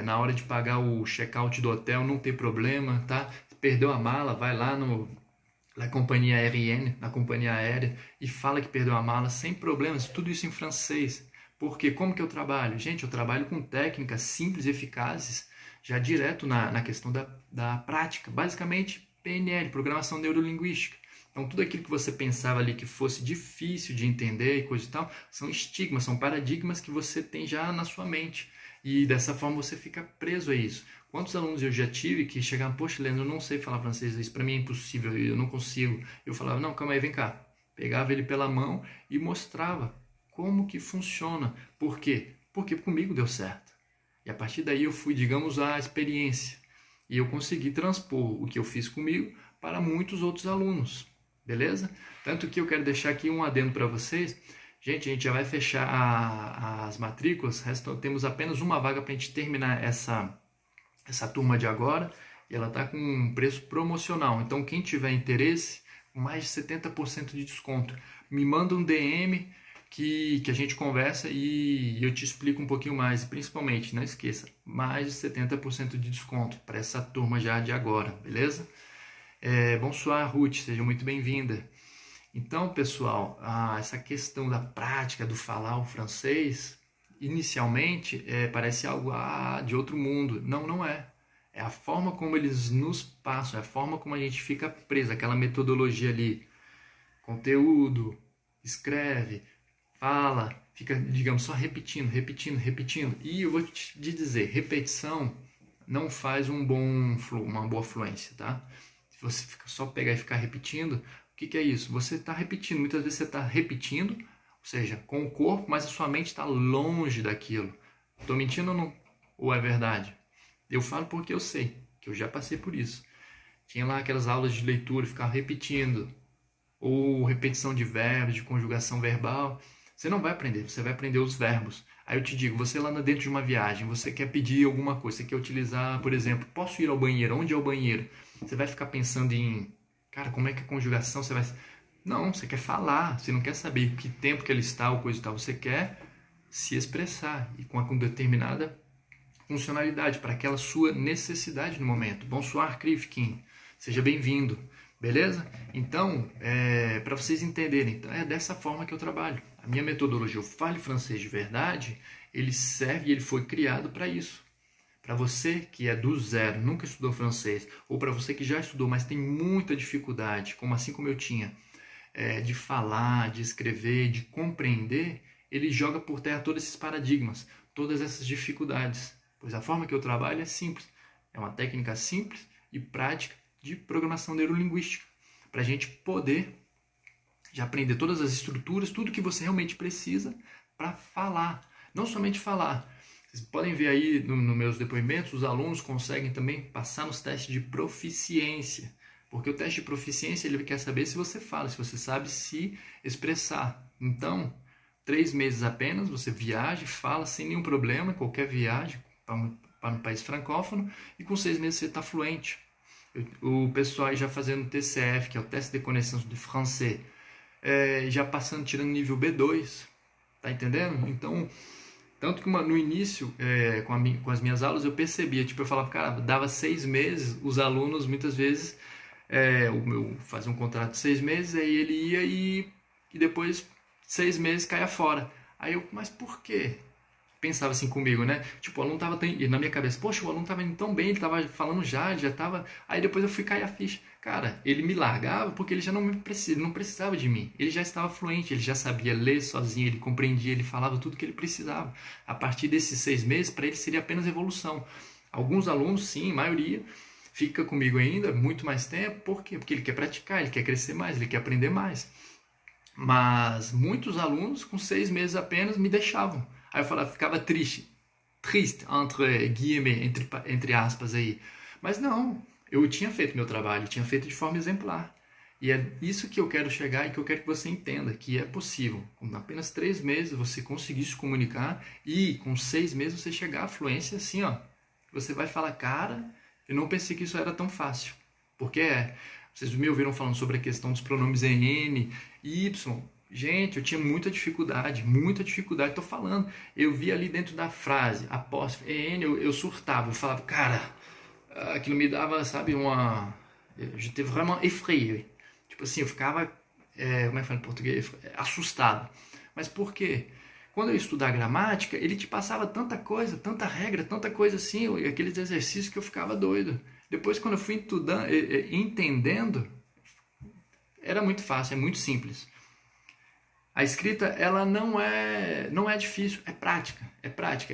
na hora de pagar o check-out do hotel, não ter problema, tá? Perdeu a mala, vai lá na companhia aérienne, na companhia aérea, e fala que perdeu a mala sem problemas, tudo isso em francês. Porque como que eu trabalho? Gente, eu trabalho com técnicas simples e eficazes, já direto na questão da prática. Basicamente, PNL, Programação Neurolinguística. Então, tudo aquilo que você pensava ali que fosse difícil de entender e coisa e tal, são estigmas, são paradigmas que você tem já na sua mente. E dessa forma você fica preso a isso. Quantos alunos eu já tive que chegavam, poxa, Leandro, eu não sei falar francês, isso para mim é impossível, eu não consigo. Eu falava, não, calma aí, vem cá. Pegava ele pela mão e mostrava como que funciona. Por quê? Porque comigo deu certo. E a partir daí eu fui, digamos, a experiência. E eu consegui transpor o que eu fiz comigo para muitos outros alunos. Beleza? Tanto que eu quero deixar aqui um adendo para vocês. Gente, a gente já vai fechar as matrículas. Temos apenas uma vaga para a gente terminar essa turma de agora. E ela está com um preço promocional. Então, quem tiver interesse, mais de 70% de desconto. Me manda um DM que a gente conversa e eu te explico um pouquinho mais. E principalmente, não esqueça, mais de 70% de desconto para essa turma já de agora, beleza? Bonsoir, Ruth, seja muito bem-vinda. Então, pessoal, essa questão da prática, do falar o francês, inicialmente parece algo de outro mundo. Não, não é. É a forma como eles nos passam, é a forma como a gente fica preso, aquela metodologia ali. Conteúdo, escreve, fala, fica, digamos, só repetindo, repetindo, repetindo. E eu vou te dizer, repetição não faz uma boa fluência, tá? Se você só pegar e ficar repetindo, o que é isso? Você está repetindo, muitas vezes você está repetindo, ou seja, com o corpo, mas a sua mente está longe daquilo. Estou mentindo ou não? Ou é verdade? Eu falo porque eu sei, que eu já passei por isso. Tinha lá aquelas aulas de leitura, ficava repetindo, ou repetição de verbos, de conjugação verbal. Você não vai aprender, você vai aprender os verbos. Aí eu te digo, você lá dentro de uma viagem, você quer pedir alguma coisa, você quer utilizar, por exemplo, posso ir ao banheiro? Onde é o banheiro? Você vai ficar pensando em, cara, como é que é a conjugação? Você vai... Não, você quer falar, você não quer saber que tempo que ele está ou coisa e tal, você quer se expressar e com determinada funcionalidade para aquela sua necessidade no momento. Bonsoir, Krifkin, seja bem-vindo. Beleza? Então, para vocês entenderem, então, é dessa forma que eu trabalho. A minha metodologia, o Fale Francês de Verdade, ele serve e ele foi criado para isso. Para você que é do zero, nunca estudou francês, ou para você que já estudou, mas tem muita dificuldade, assim como eu tinha, de falar, de escrever, de compreender, ele joga por terra todos esses paradigmas, todas essas dificuldades. Pois a forma que eu trabalho é simples. É uma técnica simples e prática de programação neurolinguística, para a gente poder já aprender todas as estruturas, tudo que você realmente precisa para falar. Não somente falar. Vocês podem ver aí nos meus depoimentos, os alunos conseguem também passar nos testes de proficiência. Porque o teste de proficiência ele quer saber se você fala, se você sabe se expressar. Então, 3 meses apenas, você viaja e fala sem nenhum problema, qualquer viagem para um país francófono, e com 6 meses você está fluente. O pessoal aí já fazendo TCF, que é o teste de conexão de francês, já passando, tirando nível B2, tá entendendo? Então, tanto que no início, com as minhas aulas, eu percebia, tipo, eu falava, cara, dava 6 meses, os alunos, muitas vezes, eu fazia um contrato de 6 meses, aí ele ia e depois 6 meses caia fora. Aí eu, mas por quê? pensava assim comigo, né? Tipo, o aluno tava e na minha cabeça, poxa, o aluno tava indo tão bem, ele tava falando já, ele já tava. Aí depois eu fui cair a ficha. Cara, ele me largava porque ele já não precisava de mim. Ele já estava fluente, ele já sabia ler sozinho, ele compreendia, ele falava tudo que ele precisava. A partir desses 6 meses, para ele seria apenas evolução. Alguns alunos, sim, maioria, fica comigo ainda muito mais tempo. Por quê? Porque ele quer praticar, ele quer crescer mais, ele quer aprender mais. Mas muitos alunos, com 6 meses apenas, me deixavam. Aí eu falava, ficava triste, entre guillemets, entre aspas aí. Mas não, eu tinha feito meu trabalho, tinha feito de forma exemplar. E é isso que eu quero chegar e que eu quero que você entenda, que é possível. Com apenas 3 meses você conseguir se comunicar e com 6 meses você chegar à fluência assim, ó. Você vai falar, cara, eu não pensei que isso era tão fácil. Porque vocês me ouviram falando sobre a questão dos pronomes em N, Y. Gente, eu tinha muita dificuldade, tô falando. Eu vi ali dentro da frase, apóstrofe, EN, eu surtava, eu falava, cara, aquilo me dava, sabe, j'étais vraiment effrayé. Tipo assim, eu ficava, como é que fala em português? Assustado. Mas por quê? Quando eu ia estudar gramática, ele te passava tanta coisa, tanta regra, tanta coisa assim, aqueles exercícios que eu ficava doido. Depois, quando eu fui entendendo, era muito fácil, é muito simples. A escrita, ela não é difícil, é prática.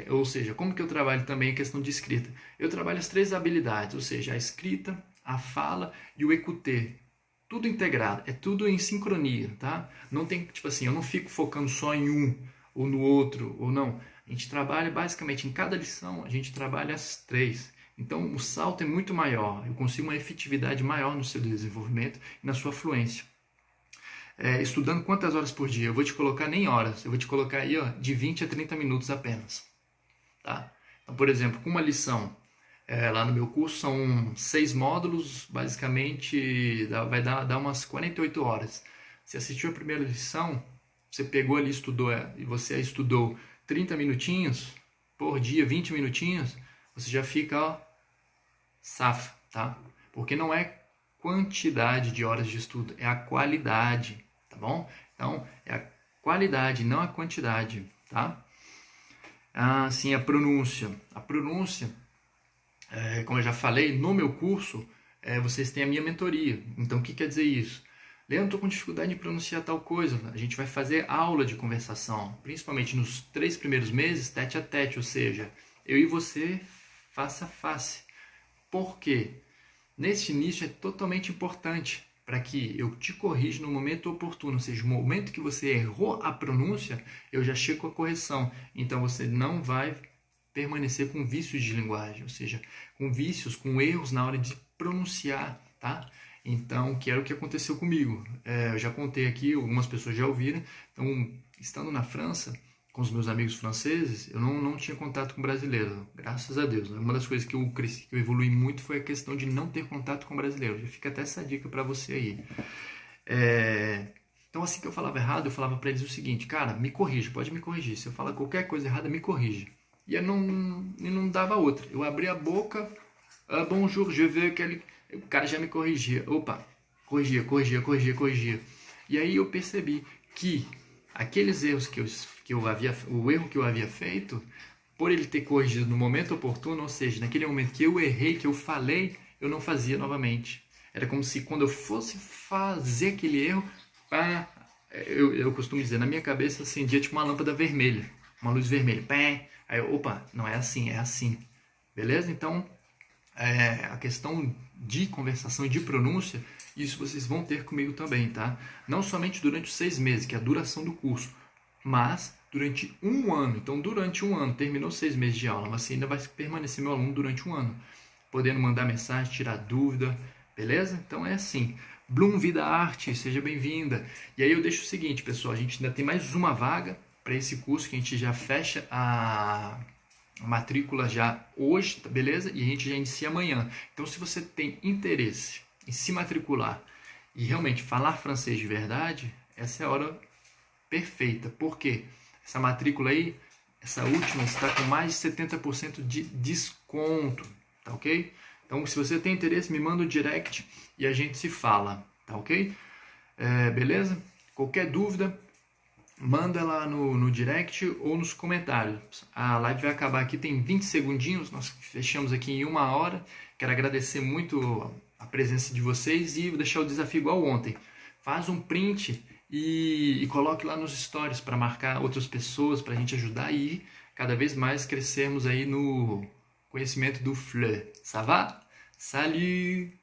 Ou seja, como que eu trabalho também a questão de escrita? Eu trabalho as 3 habilidades, ou seja, a escrita, a fala e o écouter. Tudo integrado, é tudo em sincronia, tá? Não tem, tipo assim, eu não fico focando só em um ou no outro, ou não. A gente trabalha basicamente em cada lição, a gente trabalha as 3. Então, o salto é muito maior, eu consigo uma efetividade maior no seu desenvolvimento e na sua fluência. Estudando quantas horas por dia? Eu vou te colocar nem horas, eu vou te colocar aí ó, de 20 a 30 minutos apenas. Tá? Então, por exemplo, com uma lição, lá no meu curso são 6 módulos, basicamente vai dar umas 48 horas. Você assistiu a primeira lição, você pegou ali, estudou, e você estudou 30 minutinhos por dia, 20 minutinhos, você já fica, ó, safa, tá? Porque não é quantidade de horas de estudo, é a qualidade, tá bom? Então, é a qualidade, não a quantidade, tá? Sim, a pronúncia. A pronúncia, como eu já falei, no meu curso, vocês têm a minha mentoria. Então, o que quer dizer isso? Leandro, estou com dificuldade de pronunciar tal coisa. A gente vai fazer aula de conversação, principalmente nos 3 primeiros meses, tete a tete, ou seja, eu e você face a face. Por quê? Neste início é totalmente importante para que eu te corrija no momento oportuno, ou seja, no momento que você errou a pronúncia, eu já chego com a correção. Então você não vai permanecer com vícios de linguagem, ou seja, com vícios, com erros na hora de pronunciar, tá? Então, que era o que aconteceu comigo. Eu já contei aqui, algumas pessoas já ouviram. Então, estando na França, com os meus amigos franceses, eu não tinha contato com brasileiro, graças a Deus. Uma das coisas que eu cresci, que eu evolui muito foi a questão de não ter contato com brasileiro. Já fica até essa dica para você aí. Então, assim que eu falava errado, eu falava para eles o seguinte, cara, me corrija, pode me corrigir. Se eu falar qualquer coisa errada, me corrija. E eu não dava outra. Eu abria a boca, bonjour, je veux que o cara já me corrigia. Opa, corrigia. E aí eu percebi que aqueles erros o erro que eu havia feito, por ele ter corrigido no momento oportuno, ou seja, naquele momento que eu errei, que eu falei, eu não fazia novamente. Era como se quando eu fosse fazer aquele erro, eu costumo dizer, na minha cabeça acendia tipo uma lâmpada vermelha, uma luz vermelha. Aí opa, não é assim, é assim. Beleza? Então, a questão de conversação e de pronúncia, isso vocês vão ter comigo também, tá? Não somente durante os 6 meses, que é a duração do curso, mas durante um ano. Então, durante um ano, terminou 6 meses de aula, você ainda vai permanecer meu aluno durante um ano, podendo mandar mensagem, tirar dúvida, beleza? Então é assim. Bloom Vida Arte, seja bem-vinda. E aí eu deixo o seguinte, pessoal, a gente ainda tem mais uma vaga para esse curso, que a gente já fecha a matrícula já hoje, beleza? E a gente já inicia amanhã. Então, se você tem interesse em se matricular e realmente falar francês de verdade, essa é a hora perfeita. Por quê? Essa matrícula aí, essa última, está com mais de 70% de desconto, tá ok? Então, se você tem interesse, me manda um direct e a gente se fala, tá ok? Beleza? Qualquer dúvida, manda lá no direct ou nos comentários. A live vai acabar aqui, tem 20 segundinhos, nós fechamos aqui em 1 hora. Quero agradecer muito a presença de vocês e deixar o desafio igual ontem. Faz um print e coloque lá nos stories para marcar outras pessoas, para a gente ajudar e cada vez mais crescermos aí no conhecimento do FLE. Ça va? Salut!